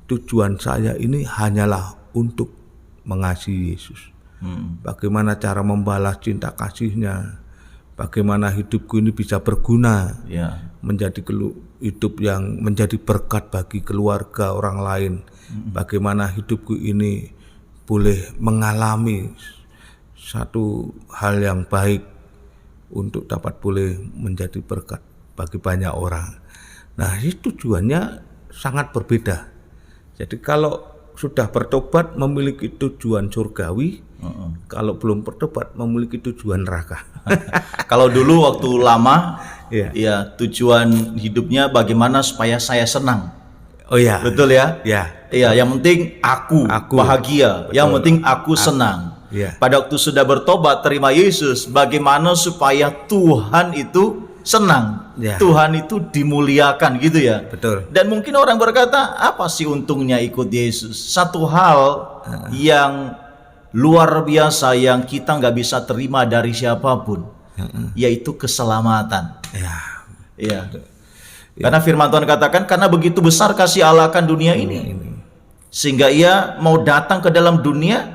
tujuan saya ini hanyalah untuk mengasihi Yesus. Bagaimana cara membalas cinta kasih-Nya, bagaimana hidupku ini bisa berguna, menjadi hidup yang menjadi berkat bagi keluarga orang lain, bagaimana hidupku ini boleh mengalami satu hal yang baik untuk dapat boleh menjadi berkat bagi banyak orang. Nah, itu tujuannya sangat berbeda. Jadi kalau sudah bertobat memiliki tujuan surgawi, kalau belum bertobat memiliki tujuan neraka. Kalau dulu waktu lama, Iya. ya tujuan hidupnya bagaimana supaya saya senang. Oh ya. Betul ya? Ya. Iya, yang penting aku bahagia, yang penting aku senang. Iya. Pada waktu sudah bertobat terima Yesus, bagaimana supaya Tuhan itu senang, Ya. Tuhan itu dimuliakan gitu ya. Betul. Dan mungkin orang berkata, apa sih untungnya ikut Yesus? Satu hal yang luar biasa yang kita nggak bisa terima dari siapapun, yaitu keselamatan. Ya. Iya. Karena firman Tuhan katakan, karena begitu besar kasih Allah akan dunia ini, sehingga ia mau datang ke dalam dunia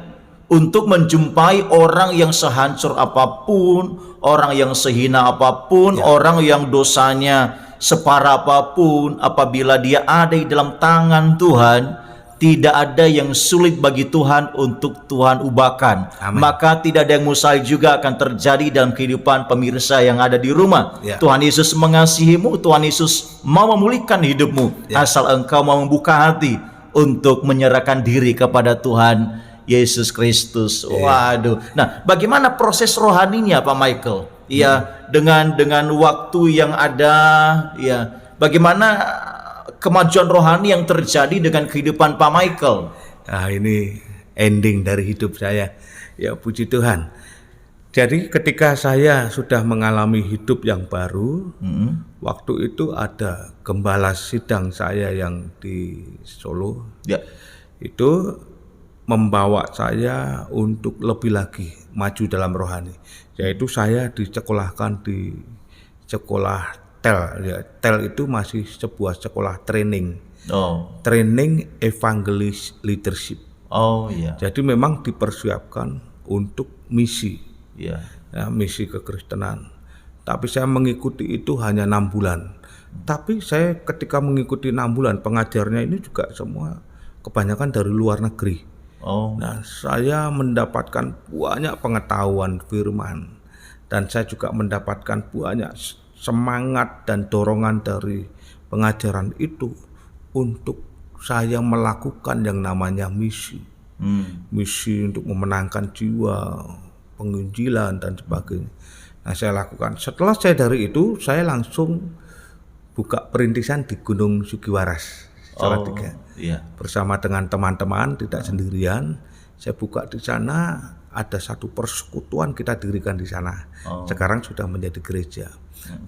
untuk menjumpai orang yang sehancur apapun, orang yang sehina apapun, orang yang dosanya separah apapun. Apabila dia ada di dalam tangan Tuhan, tidak ada yang sulit bagi Tuhan untuk Tuhan ubahkan. Amin. Maka tidak ada yang mustahil juga akan terjadi dalam kehidupan pemirsa yang ada di rumah. Ya. Tuhan Yesus mengasihimu, Tuhan Yesus mau memulihkan hidupmu, asal engkau mau membuka hati untuk menyerahkan diri kepada Tuhan Yesus Kristus. Waduh. Nah, bagaimana proses rohaninya Pak Michael? Ya, dengan waktu yang ada, ya. Bagaimana kemajuan rohani yang terjadi dengan kehidupan Pak Michael? Nah, ini ending dari hidup saya. Ya, puji Tuhan. Jadi ketika saya sudah mengalami hidup yang baru, waktu itu ada gembala sidang saya yang di Solo. Ya. Itu membawa saya untuk lebih lagi maju dalam rohani. Yaitu saya disekolahkan di sekolah TEL. Ya, TEL itu masih sebuah sekolah training. Training Evangelist Leadership. Oh iya. Jadi memang dipersiapkan untuk misi. Iya. Ya, misi kekristenan. Tapi saya mengikuti itu hanya 6 bulan. Tapi saya ketika mengikuti 6 bulan, pengajarnya ini juga semua kebanyakan dari luar negeri. Nah, saya mendapatkan banyak pengetahuan firman. Dan saya juga mendapatkan banyak semangat dan dorongan dari pengajaran itu untuk saya melakukan yang namanya misi. Misi untuk memenangkan jiwa, penginjilan dan sebagainya. Nah, saya lakukan. Setelah saya dari itu, saya langsung buka perintisan di Gunung Sugiwaras, Salatiga. Iya. Bersama dengan teman-teman, tidak sendirian. Saya buka di sana, ada satu persekutuan kita dirikan di sana. Sekarang sudah menjadi gereja.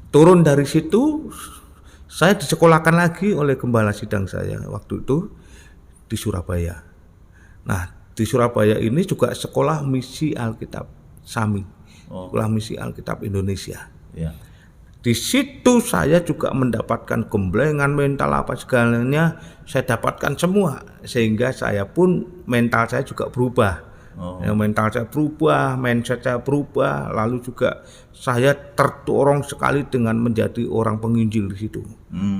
Turun dari situ, saya disekolahkan lagi oleh gembala sidang saya waktu itu di Surabaya. Nah, di Surabaya ini juga sekolah misi Alkitab SAMI, sekolah misi Alkitab Indonesia. Iya. Di situ saya juga mendapatkan gemblengan mental apa segalanya, saya dapatkan semua, sehingga saya pun mental saya juga berubah. Ya, mental saya berubah, mindset saya berubah, lalu juga saya terdorong sekali dengan menjadi orang penginjil di situ,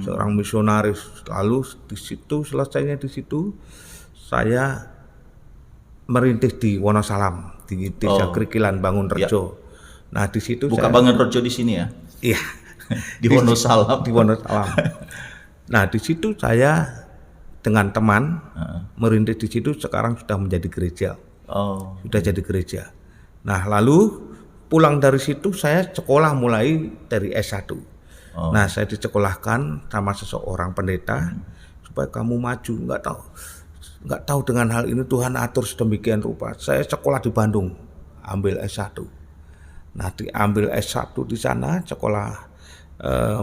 seorang misionaris. Lalu di situ, selesainya di situ, saya merintis di Wonosalam, di desa Krikilan Bangunrejo. Nah, di situ Bukan Bangunrejo di sini ya? Iya. Di Wonosalam. Di Wonosalam. Nah, di situ saya dengan teman merintis di situ, sekarang sudah menjadi gereja. Sudah jadi gereja. Nah, lalu pulang dari situ saya sekolah mulai dari S1. Nah, saya disekolahkan sama seseorang pendeta supaya kamu maju. Nggak tahu dengan hal ini Tuhan atur sedemikian rupa. Saya sekolah di Bandung, ambil S1. Nah, diambil S1 di sana, sekolah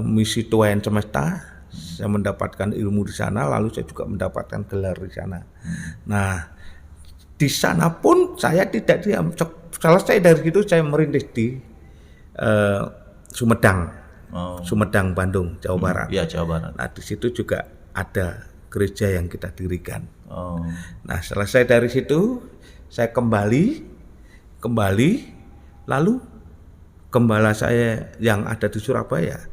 misi Tuhan Semesta. Saya mendapatkan ilmu di sana, lalu saya juga mendapatkan gelar di sana. Nah, di sana pun saya tidak diam. Selesai dari situ saya merintis di Sumedang, Sumedang, Bandung, Jawa Barat. Iya, Jawa Barat. Nah, di situ juga ada gereja yang kita dirikan. Nah, selesai dari situ saya kembali, lalu gembala saya yang ada di Surabaya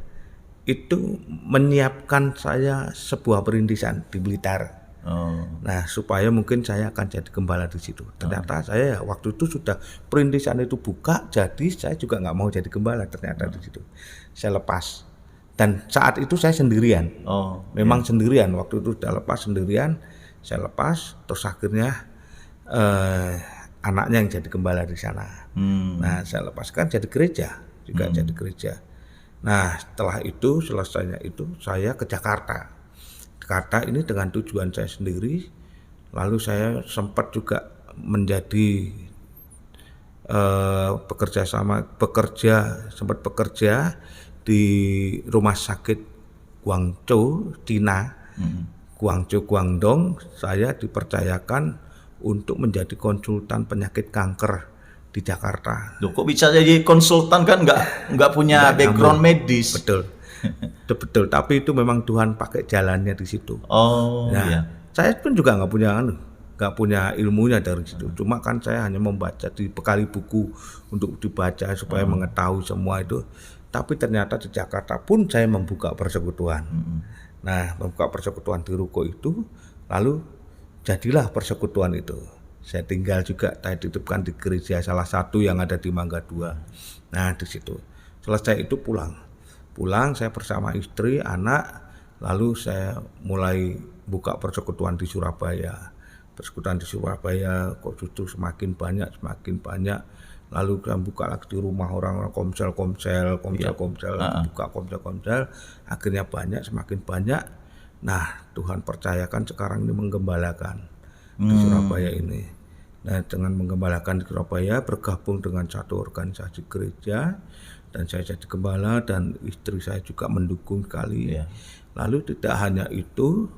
itu menyiapkan saya sebuah perintisan di Blitar. Oh. Nah, supaya mungkin saya akan jadi gembala di situ. Ternyata saya waktu itu sudah perintisan itu buka, jadi saya juga nggak mau jadi gembala ternyata di situ. Saya lepas. Dan saat itu saya sendirian. Oh. Memang sendirian. Waktu itu sudah lepas sendirian. Saya lepas, terus akhirnya anaknya yang jadi gembala di sana. Nah, saya lepaskan jadi gereja, juga jadi gereja. Nah, setelah itu selesainya itu saya ke Jakarta. Jakarta ini dengan tujuan saya sendiri, lalu saya sempat juga menjadi sempat bekerja di rumah sakit Guangzhou, Cina, Guangzhou, Guangdong. Saya dipercayakan untuk menjadi konsultan penyakit kanker di Jakarta. Loh, kok bisa jadi konsultan kan nggak punya background medis? Betul. Betul, tapi itu memang Tuhan pakai jalannya di situ. Oh, Nah, iya. saya pun juga nggak punya ilmunya dari situ. Cuma kan saya hanya membaca, dibekali buku untuk dibaca supaya mengetahui semua itu. Tapi ternyata di Jakarta pun saya membuka persekutuan. Nah, membuka persekutuan di ruko itu, lalu jadilah persekutuan itu. Saya tinggal juga, saya titipkan di gereja salah satu yang ada di Mangga 2. Nah, di situ. Selesai itu pulang, saya bersama istri, anak, lalu saya mulai buka persekutuan di Surabaya. Persekutuan di Surabaya kok justru semakin banyak, lalu saya buka lagi di rumah orang-orang komsel, buka komsel, akhirnya semakin banyak. Nah, Tuhan percayakan sekarang ini menggembalakan di Surabaya ini. Nah, dengan menggembalakan di Surabaya, bergabung dengan satu organisasi gereja, dan saya jadi gembala, dan istri saya juga mendukung sekali. Lalu tidak hanya itu,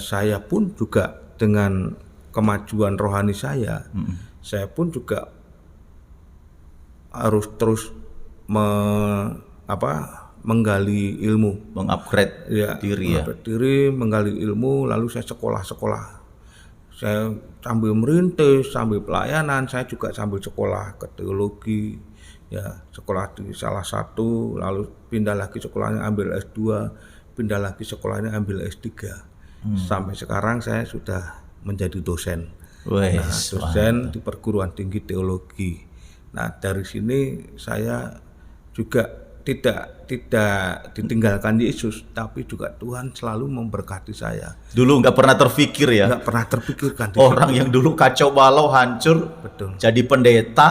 saya pun juga dengan kemajuan rohani saya pun juga harus terus menggali ilmu, Mengupgrade diri ya. Diri, menggali ilmu, lalu saya sekolah. Saya sambil merintis, sambil pelayanan, saya juga sambil sekolah ke teologi. Ya, sekolah di salah satu, lalu pindah lagi sekolahnya ambil S2, pindah lagi sekolahnya ambil S3. Sampai sekarang saya sudah menjadi dosen. Dosen di perguruan tinggi teologi. Nah, dari sini saya juga tidak ditinggalkan Yesus, tapi juga Tuhan selalu memberkati saya. Dulu nggak pernah terpikir ya. Nggak pernah terpikirkan. Orang yang dulu kacau balau, hancur, Betul. jadi pendeta,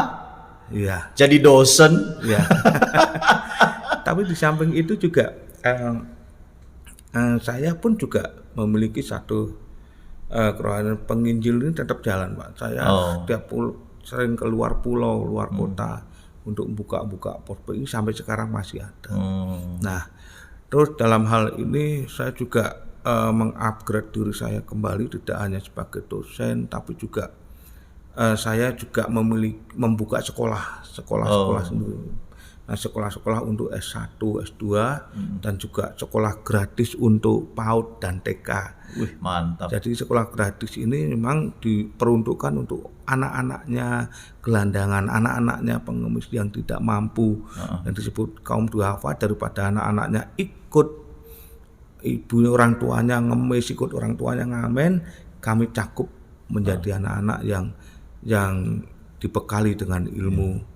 Iya. jadi dosen. Ya. Tapi di samping itu juga saya pun juga memiliki satu kerohanian penginjil ini tetap jalan, Pak. Saya sering keluar pulau, luar kota untuk buka-buka pos ini sampai sekarang masih ada. Nah, terus dalam hal ini saya juga mengupgrade diri saya kembali, tidak hanya sebagai dosen, tapi juga saya juga membuka sekolah sendiri. Nah, sekolah-sekolah untuk S1, S2 dan juga sekolah gratis untuk PAUD dan TK. Wih, mantap. Jadi sekolah gratis ini memang diperuntukkan untuk anak-anaknya gelandangan, anak-anaknya pengemis yang tidak mampu, yang disebut kaum duafa, daripada anak-anaknya ikut ibunya, orang tuanya ngemis, ikut orang tuanya ngamen, kami cakup menjadi anak-anak yang dibekali dengan ilmu.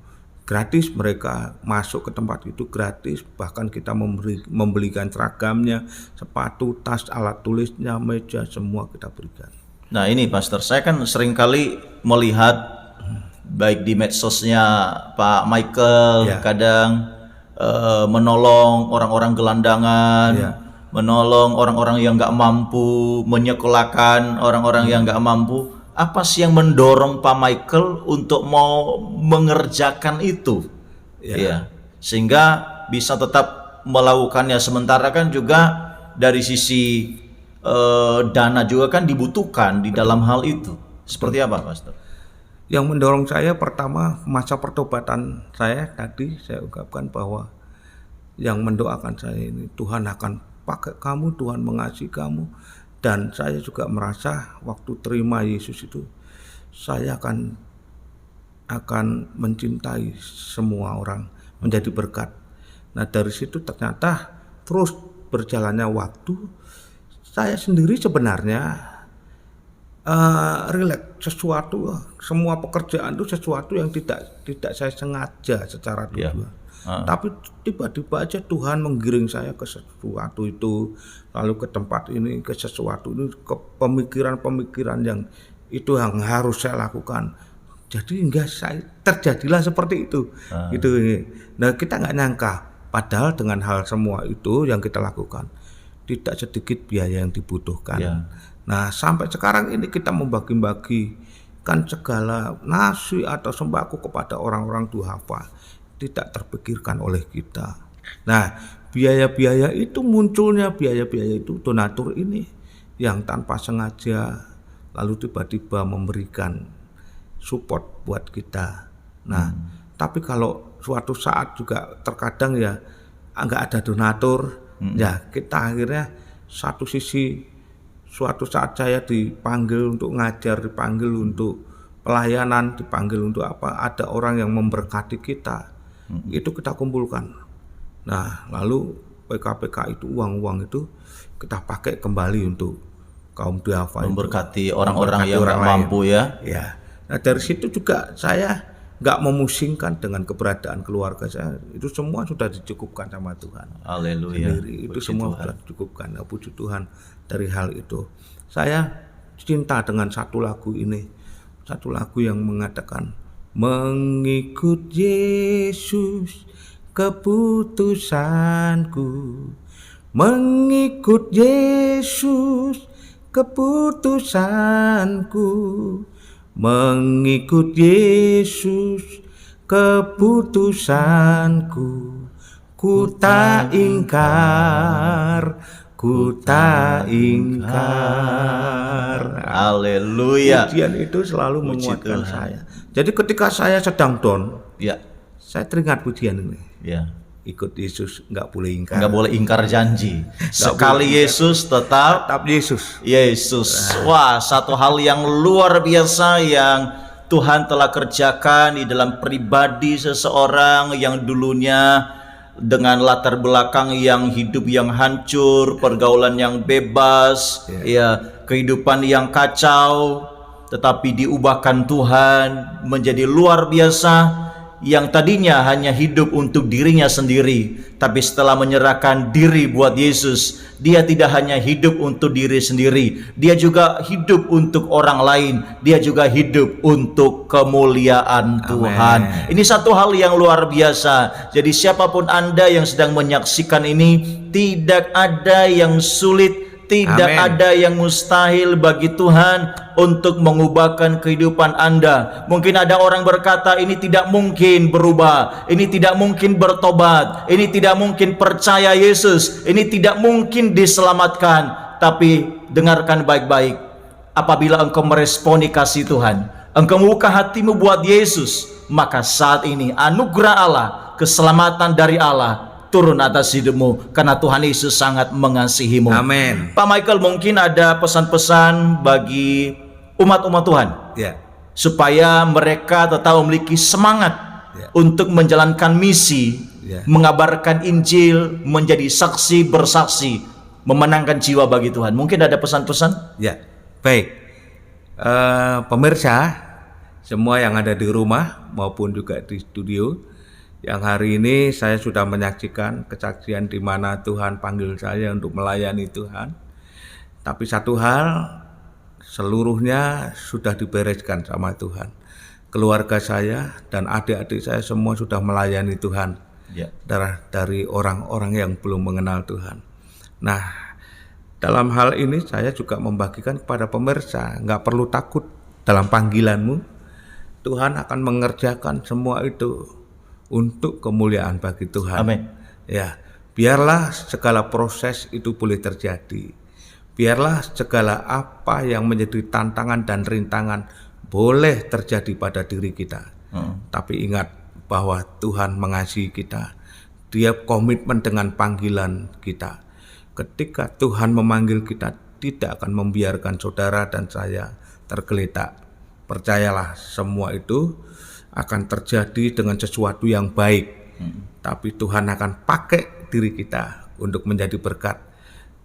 Gratis, mereka masuk ke tempat itu gratis, bahkan kita membelikan seragamnya, sepatu, tas, alat tulisnya, meja, semua kita berikan. Nah ini Pastor, saya kan seringkali melihat baik di medsosnya Pak Michael, kadang menolong orang-orang gelandangan, menolong orang-orang yang nggak mampu, menyekolahkan orang-orang yang nggak mampu. Apa sih yang mendorong Pak Michael untuk mau mengerjakan itu? Ya, sehingga bisa tetap melakukannya. Sementara kan juga dari sisi dana juga kan dibutuhkan di dalam hal itu. Seperti apa, Pastor? Yang mendorong saya pertama, masa pertobatan saya tadi saya ungkapkan bahwa yang mendoakan saya ini, Tuhan akan pakai kamu, Tuhan mengasihi kamu. Dan saya juga merasa waktu terima Yesus itu, saya akan mencintai semua orang, menjadi berkat. Nah, dari situ ternyata terus berjalannya waktu, saya sendiri sebenarnya rileks, sesuatu, semua pekerjaan itu sesuatu yang tidak saya sengaja secara tujuan. Tapi tiba-tiba aja Tuhan menggiring saya ke sesuatu itu, lalu ke tempat ini, ke sesuatu ini, ke pemikiran-pemikiran yang itu yang harus saya lakukan. Jadi terjadilah seperti itu. Gitu. Nah, kita nggak nyangka, padahal dengan hal semua itu yang kita lakukan, tidak sedikit biaya yang dibutuhkan. Nah, sampai sekarang ini kita membagi-bagikan segala nasi atau sembako kepada orang-orang duafa, tidak terpikirkan oleh kita. Nah, biaya-biaya itu munculnya, biaya-biaya itu donatur ini yang tanpa sengaja lalu tiba-tiba memberikan support buat kita. Nah, tapi kalau suatu saat juga terkadang ya nggak ada donatur, ya kita akhirnya suatu saat saya dipanggil untuk ngajar, dipanggil untuk pelayanan, dipanggil untuk apa, ada orang yang memberkati kita, itu kita kumpulkan. Nah, lalu PKPK itu, uang-uang itu kita pakai kembali untuk kaum duafa, memberkati orang-orang yang nggak mampu ya. Ya. Nah, dari situ juga saya nggak memusingkan dengan keberadaan keluarga saya, itu semua sudah dicukupkan sama Tuhan. Haleluya. Itu semua sudah dicukupkan. Nah, puji Tuhan dari hal itu. Saya cinta dengan satu lagu ini, satu lagu yang mengatakan, mengikut Yesus keputusanku, mengikut Yesus keputusanku, mengikut Yesus keputusanku, ku tak ingkar, ku tak ingkar. Haleluya. Pujian itu selalu menguatkan saya. Jadi ketika saya sedang down, saya teringat pujian ini. Ikut Yesus, nggak boleh ingkar. Nggak boleh ingkar janji. Sekali Yesus tetap Yesus. Wah, satu hal yang luar biasa yang Tuhan telah kerjakan di dalam pribadi seseorang yang dulunya dengan latar belakang yang hidup yang hancur, pergaulan yang bebas, kehidupan yang kacau, tetapi diubahkan Tuhan menjadi luar biasa. Yang tadinya hanya hidup untuk dirinya sendiri, tapi setelah menyerahkan diri buat Yesus, dia tidak hanya hidup untuk diri sendiri, dia juga hidup untuk orang lain, dia juga hidup untuk kemuliaan Tuhan. Ini satu hal yang luar biasa. Jadi siapapun Anda yang sedang menyaksikan ini, tidak ada yang sulit, tidak ada yang mustahil bagi Tuhan untuk mengubahkan kehidupan Anda. Mungkin ada orang berkata, ini tidak mungkin berubah, ini tidak mungkin bertobat, ini tidak mungkin percaya Yesus, ini tidak mungkin diselamatkan. Tapi dengarkan baik-baik, apabila engkau meresponi kasih Tuhan, engkau membuka hatimu buat Yesus, maka saat ini anugerah Allah, keselamatan dari Allah turun atas hidupmu, karena Tuhan Yesus sangat mengasihimu. Amin. Pak Michael, mungkin ada pesan-pesan bagi umat-umat Tuhan, supaya mereka tetap memiliki semangat untuk menjalankan misi, mengabarkan Injil, menjadi saksi bersaksi, memenangkan jiwa bagi Tuhan. Mungkin ada pesan-pesan? Baik. Pemirsa semua yang ada di rumah maupun juga di studio, yang hari ini saya sudah menyaksikan kesaksian di mana Tuhan panggil saya untuk melayani Tuhan. Tapi satu hal, seluruhnya sudah dibereskan sama Tuhan. Keluarga saya dan adik-adik saya semua sudah melayani Tuhan. Dari orang-orang yang belum mengenal Tuhan. Nah, dalam hal ini saya juga membagikan kepada pemirsa, nggak perlu takut dalam panggilanmu. Tuhan akan mengerjakan semua itu untuk kemuliaan bagi Tuhan. Amin. Biarlah segala proses itu boleh terjadi. Biarlah segala apa yang menjadi tantangan dan rintangan boleh terjadi pada diri kita. Tapi ingat bahwa Tuhan mengasihi kita. Dia komitmen dengan panggilan kita. Ketika Tuhan memanggil kita, tidak akan membiarkan saudara dan saya tergeletak. Percayalah, semua itu akan terjadi dengan sesuatu yang baik. Tapi Tuhan akan pakai diri kita untuk menjadi berkat.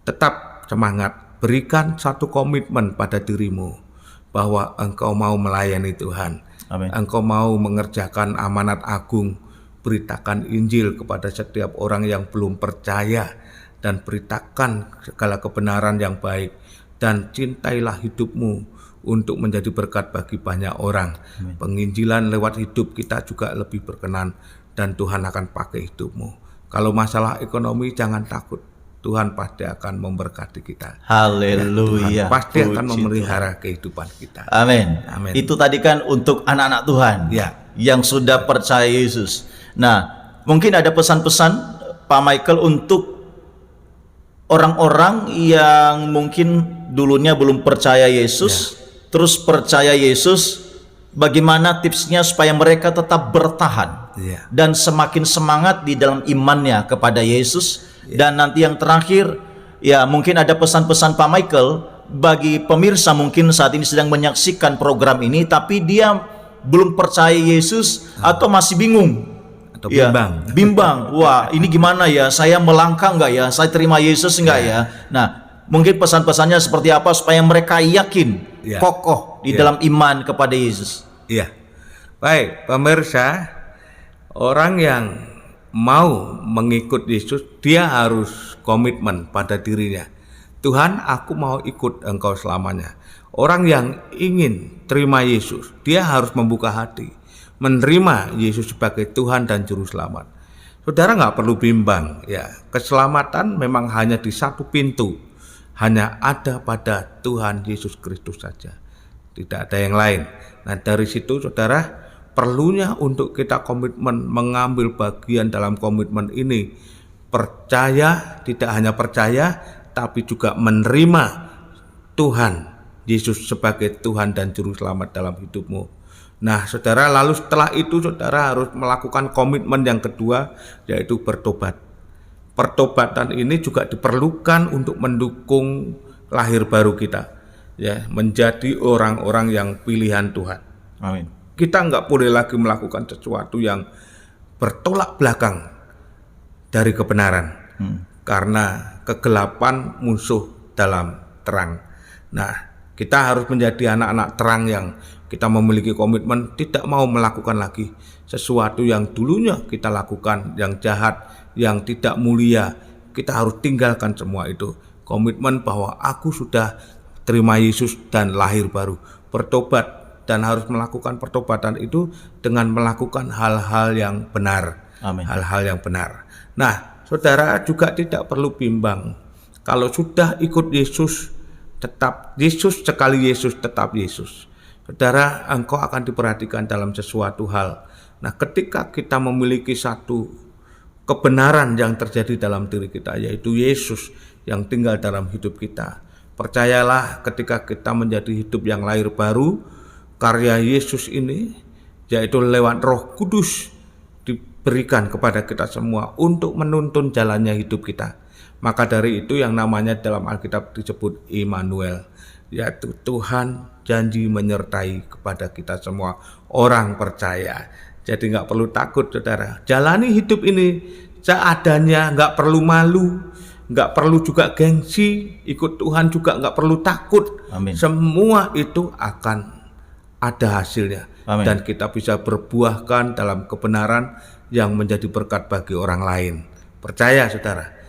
Tetap semangat, berikan satu komitmen pada dirimu bahwa engkau mau melayani Tuhan. Amin. Engkau mau mengerjakan amanat agung, beritakan Injil kepada setiap orang yang belum percaya, dan beritakan segala kebenaran yang baik, dan cintailah hidupmu untuk menjadi berkat bagi banyak orang. Amin. Penginjilan lewat hidup kita juga lebih berkenan, dan Tuhan akan pakai hidupmu. Kalau masalah ekonomi jangan takut, Tuhan pasti akan memberkati kita. Haleluya. Tuhan pasti akan Puji memelihara kehidupan kita. Amin. Amin. Itu tadi kan untuk anak-anak Tuhan yang sudah percaya Yesus. Nah, mungkin ada pesan-pesan Pak Michael untuk orang-orang yang mungkin dulunya belum percaya Yesus, terus percaya Yesus. Bagaimana tipsnya supaya mereka tetap bertahan dan semakin semangat di dalam imannya kepada Yesus? Dan nanti yang terakhir, ya mungkin ada pesan-pesan Pak Michael bagi pemirsa mungkin saat ini sedang menyaksikan program ini, tapi dia belum percaya Yesus atau masih bingung atau bimbang. Bimbang. Wah, ini gimana ya? Saya melangkah enggak ya? Saya terima Yesus enggak ya? Nah, mungkin pesan-pesannya seperti apa supaya mereka yakin, kokoh di dalam iman kepada Yesus. Iya. Baik, pemirsa, orang yang mau mengikut Yesus, dia harus komitmen pada dirinya. Tuhan, aku mau ikut Engkau selamanya. Orang yang ingin terima Yesus, dia harus membuka hati, menerima Yesus sebagai Tuhan dan Juru Selamat. Saudara nggak perlu bimbang, ya. Keselamatan memang hanya di satu pintu, hanya ada pada Tuhan Yesus Kristus saja, tidak ada yang lain. Nah, dari situ saudara, perlunya untuk kita komitmen mengambil bagian dalam komitmen ini, percaya, tidak hanya percaya, tapi juga menerima Tuhan Yesus sebagai Tuhan dan Juru Selamat dalam hidupmu. Nah, saudara, lalu setelah itu saudara harus melakukan komitmen yang kedua, yaitu bertobat. Pertobatan ini juga diperlukan untuk mendukung lahir baru kita, ya, menjadi orang-orang yang pilihan Tuhan. Amin. Kita nggak boleh lagi melakukan sesuatu yang bertolak belakang dari kebenaran, karena kegelapan musuh dalam terang. Nah, kita harus menjadi anak-anak terang yang kita memiliki komitmen tidak mau melakukan lagi sesuatu yang dulunya kita lakukan, yang jahat, yang tidak mulia. Kita harus tinggalkan semua itu. Komitmen bahwa aku sudah terima Yesus dan lahir baru, bertobat, dan harus melakukan pertobatan itu dengan melakukan hal-hal yang benar. Amin. Hal-hal yang benar. Nah, saudara juga tidak perlu bimbang. Kalau sudah ikut Yesus, tetap Yesus, sekali Yesus tetap Yesus. Saudara, engkau akan diperhatikan dalam sesuatu hal. Nah, ketika kita memiliki satu kebenaran yang terjadi dalam diri kita, yaitu Yesus yang tinggal dalam hidup kita, percayalah, ketika kita menjadi hidup yang lahir baru, karya Yesus ini, yaitu lewat Roh Kudus, diberikan kepada kita semua untuk menuntun jalannya hidup kita. Maka dari itu yang namanya dalam Alkitab disebut Immanuel, yaitu Tuhan janji menyertai kepada kita semua orang percaya. Jadi nggak perlu takut, saudara. Jalani hidup ini seadanya, nggak perlu malu, nggak perlu juga gengsi. Ikut Tuhan juga nggak perlu takut. Amin. Semua itu akan ada hasilnya. Amin. Dan kita bisa berbuahkan dalam kebenaran yang menjadi berkat bagi orang lain. Percaya, saudara.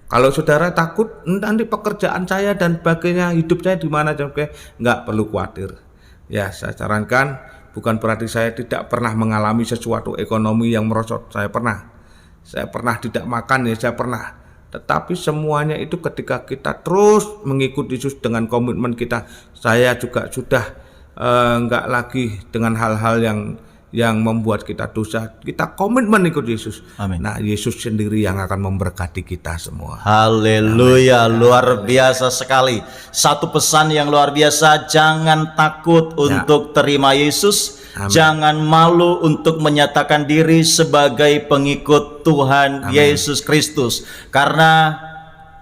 Kalau saudara takut nanti pekerjaan saya dan sebagainya, hidup saya di mana, nggak perlu khawatir. Ya, saya sarankan, bukan berarti saya tidak pernah mengalami sesuatu ekonomi yang merosot. Saya pernah tidak makan, ya saya pernah. Tetapi semuanya itu ketika kita terus mengikuti Yesus dengan komitmen kita, saya juga sudah nggak lagi dengan hal-hal yang membuat kita dosa. Kita komitmen ikut Yesus. Amin. Nah, Yesus sendiri yang akan memberkati kita semua. Haleluya, luar biasa sekali. Satu pesan yang luar biasa, jangan takut untuk terima Yesus. Amin. Jangan malu untuk menyatakan diri sebagai pengikut Tuhan Yesus Kristus. Karena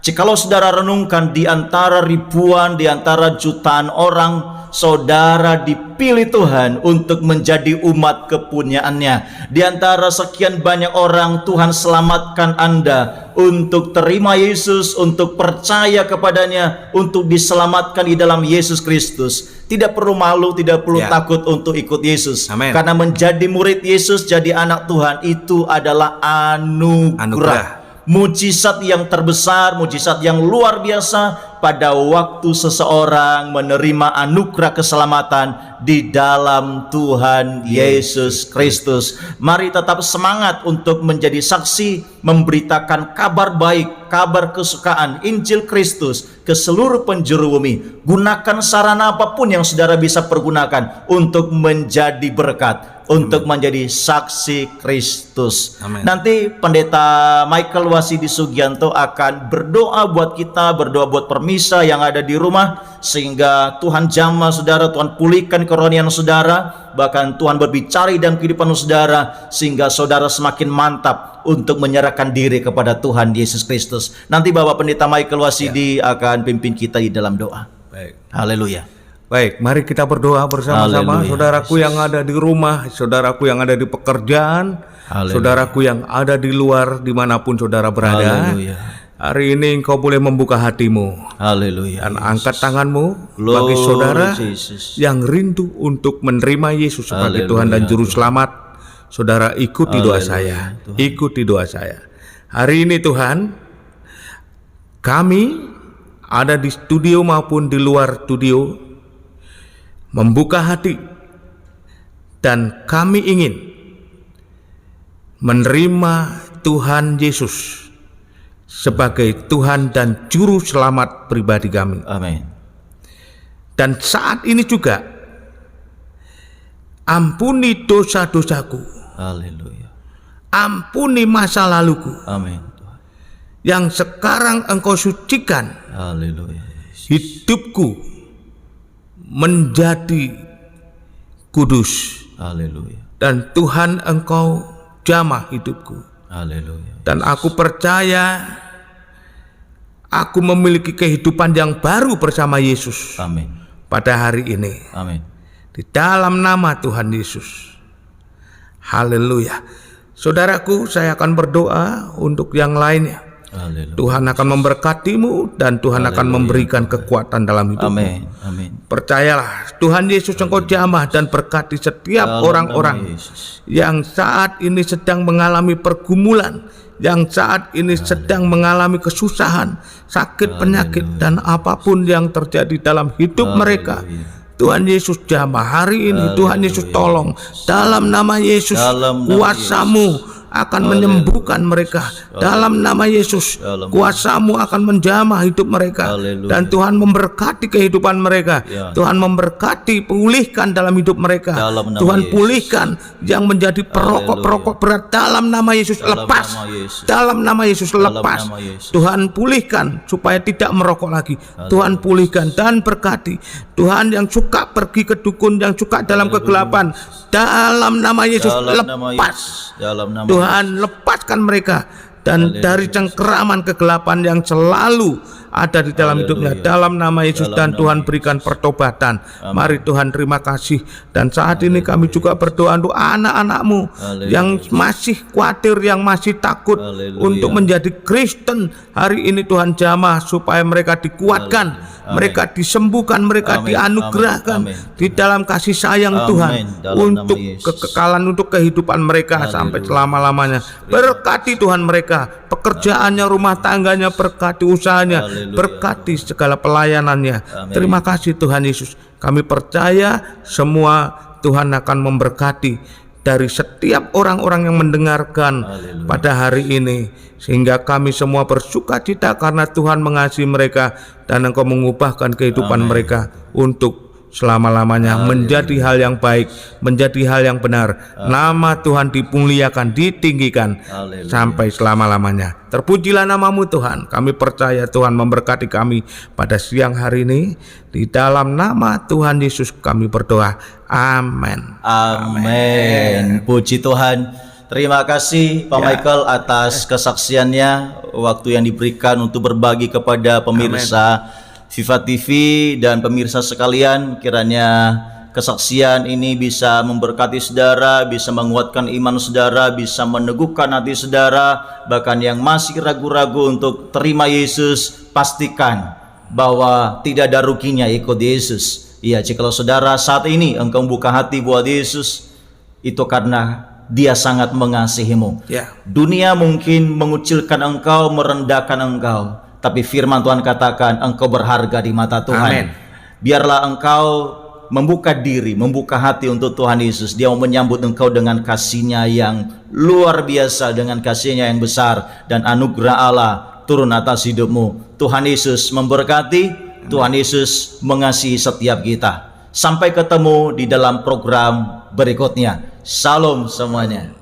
jikalau saudara renungkan, di antara ribuan, di antara jutaan orang, saudara dipilih Tuhan untuk menjadi umat kepunyaannya. Di antara sekian banyak orang, Tuhan selamatkan Anda untuk terima Yesus, untuk percaya kepadanya, untuk diselamatkan di dalam Yesus Kristus. Tidak perlu malu, tidak perlu takut untuk ikut Yesus. Amen. Karena menjadi murid Yesus, jadi anak Tuhan, itu adalah anugerah. Mujizat yang terbesar, mujizat yang luar biasa pada waktu seseorang menerima anugerah keselamatan di dalam Tuhan Yesus Kristus. Mari tetap semangat untuk menjadi saksi, memberitakan kabar baik, kabar kesukaan Injil Kristus ke seluruh penjuru bumi. Gunakan sarana apapun yang saudara bisa pergunakan untuk menjadi berkat, untuk menjadi saksi Kristus. Amen. Nanti Pendeta Michael Wasidi Sugianto akan berdoa buat kita, berdoa buat permisa yang ada di rumah, sehingga Tuhan jamah saudara, Tuhan pulihkan kerohanian saudara, bahkan Tuhan berbicara dalam kehidupan saudara, sehingga saudara semakin mantap untuk menyerahkan diri kepada Tuhan Yesus Kristus. Nanti Bapak Pendeta Michael Wasidi akan pimpin kita di dalam doa. Baik. Haleluya. Baik, mari kita berdoa bersama-sama. Haleluya. Saudaraku yang ada di rumah, saudaraku yang ada di pekerjaan, Haleluya. saudaraku yang ada di luar, dimanapun saudara berada. Haleluya. Hari ini engkau boleh membuka hatimu Haleluya. dan angkat tanganmu Glory bagi saudara Jesus. yang rindu untuk menerima Yesus sebagai Haleluya. Tuhan dan Juru Selamat. Saudara, ikuti doa Haleluya, saya, Tuhan. ikuti doa saya. Hari ini Tuhan, kami ada di studio maupun di luar studio, membuka hati, dan kami ingin menerima Tuhan Yesus sebagai Tuhan dan Juru Selamat pribadi kami. Amin. Dan saat ini juga, ampuni dosa-dosaku, Haleluya. ampuni masa laluku, Amin Tuhan. yang sekarang engkau sucikan Haleluya. hidupku menjadi kudus. Haleluya. Dan Tuhan engkau jamah hidupku. Haleluya. Dan aku percaya aku memiliki kehidupan yang baru bersama Yesus Amin. pada hari ini. Amin. Di dalam nama Tuhan Yesus. Haleluya. Saudaraku, saya akan berdoa untuk yang lainnya. Haleluya. Tuhan akan memberkatimu dan Tuhan akan memberikan kekuatan dalam hidupmu. Amin. Amin. Percayalah, Tuhan Yesus engkau jamah dan berkati setiap Dalam orang-orang nama Yesus. yang saat ini sedang mengalami pergumulan, yang saat ini sedang mengalami kesusahan, sakit, penyakit, dan apapun yang terjadi dalam hidup mereka. Tuhan Yesus jamah hari ini. Tuhan Yesus tolong dalam nama Yesus. Dalam nama Kuasamu akan menyembuhkan mereka dalam nama Yesus. Kuasamu akan menjamah hidup mereka. Haleluya. Dan Tuhan memberkati kehidupan mereka. Ya. Tuhan memberkati, pulihkan dalam hidup mereka. Dalam nama Tuhan Yesus. pulihkan yang menjadi perokok-perokok berat dalam nama Yesus. Dalam Lepas nama Yesus. dalam nama Yesus. Dalam Lepas nama Yesus. Tuhan pulihkan supaya tidak merokok lagi. Tuhan pulihkan dan berkati. Tuhan yang suka pergi ke dukun, yang suka dalam kegelapan, dalam nama Yesus Dalam nama lepas. Yesus. Dalam nama Tuhan lepaskan mereka dan dari cengkeraman kegelapan yang selalu ada di dalam hidupnya dalam nama Yesus. Dan Tuhan berikan pertobatan. Mari Tuhan, terima kasih. Dan saat ini kami juga berdoa untuk anak-anak-Mu yang masih khawatir, yang masih takut untuk menjadi Kristen. Hari ini Tuhan jamah supaya mereka dikuatkan, mereka disembuhkan, mereka dianugerahkan di dalam kasih sayang Tuhan untuk kekekalan, untuk kehidupan mereka sampai selama-lamanya. Berkati Tuhan mereka, pekerjaannya, rumah tangganya, berkati usahanya, berkati segala pelayanannya. Terima kasih Tuhan Yesus. Kami percaya semua Tuhan akan memberkati dari setiap orang-orang yang mendengarkan pada hari ini, sehingga kami semua bersuka cita karena Tuhan mengasihi mereka dan Engkau mengubahkan kehidupan mereka untuk selama-lamanya menjadi hal yang baik, menjadi hal yang benar. Nama Tuhan dimuliakan, ditinggikan sampai selama-lamanya. Terpujilah namamu Tuhan. Kami percaya Tuhan memberkati kami pada siang hari ini. Di dalam nama Tuhan Yesus kami berdoa. Amin. Amin. Puji Tuhan. Terima kasih Pak Michael atas kesaksiannya, waktu yang diberikan untuk berbagi kepada pemirsa Viva TV dan pemirsa sekalian, kiranya kesaksian ini bisa memberkati saudara, bisa menguatkan iman saudara, bisa meneguhkan hati saudara. Bahkan yang masih ragu-ragu untuk terima Yesus, pastikan bahwa tidak ada ruginya ikut Yesus. Ya, jikalau saudara saat ini engkau buka hati buat Yesus, itu karena Dia sangat mengasihimu. Ya. Dunia mungkin mengucilkan engkau, merendahkan engkau, tapi firman Tuhan katakan engkau berharga di mata Tuhan. Amin. Biarlah engkau membuka diri, membuka hati untuk Tuhan Yesus. Dia mau menyambut engkau dengan kasih-Nya yang luar biasa, dengan kasih-Nya yang besar, dan anugerah Allah turun atas hidupmu. Tuhan Yesus memberkati, Tuhan Yesus mengasihi setiap kita. Sampai ketemu di dalam program berikutnya. Shalom semuanya.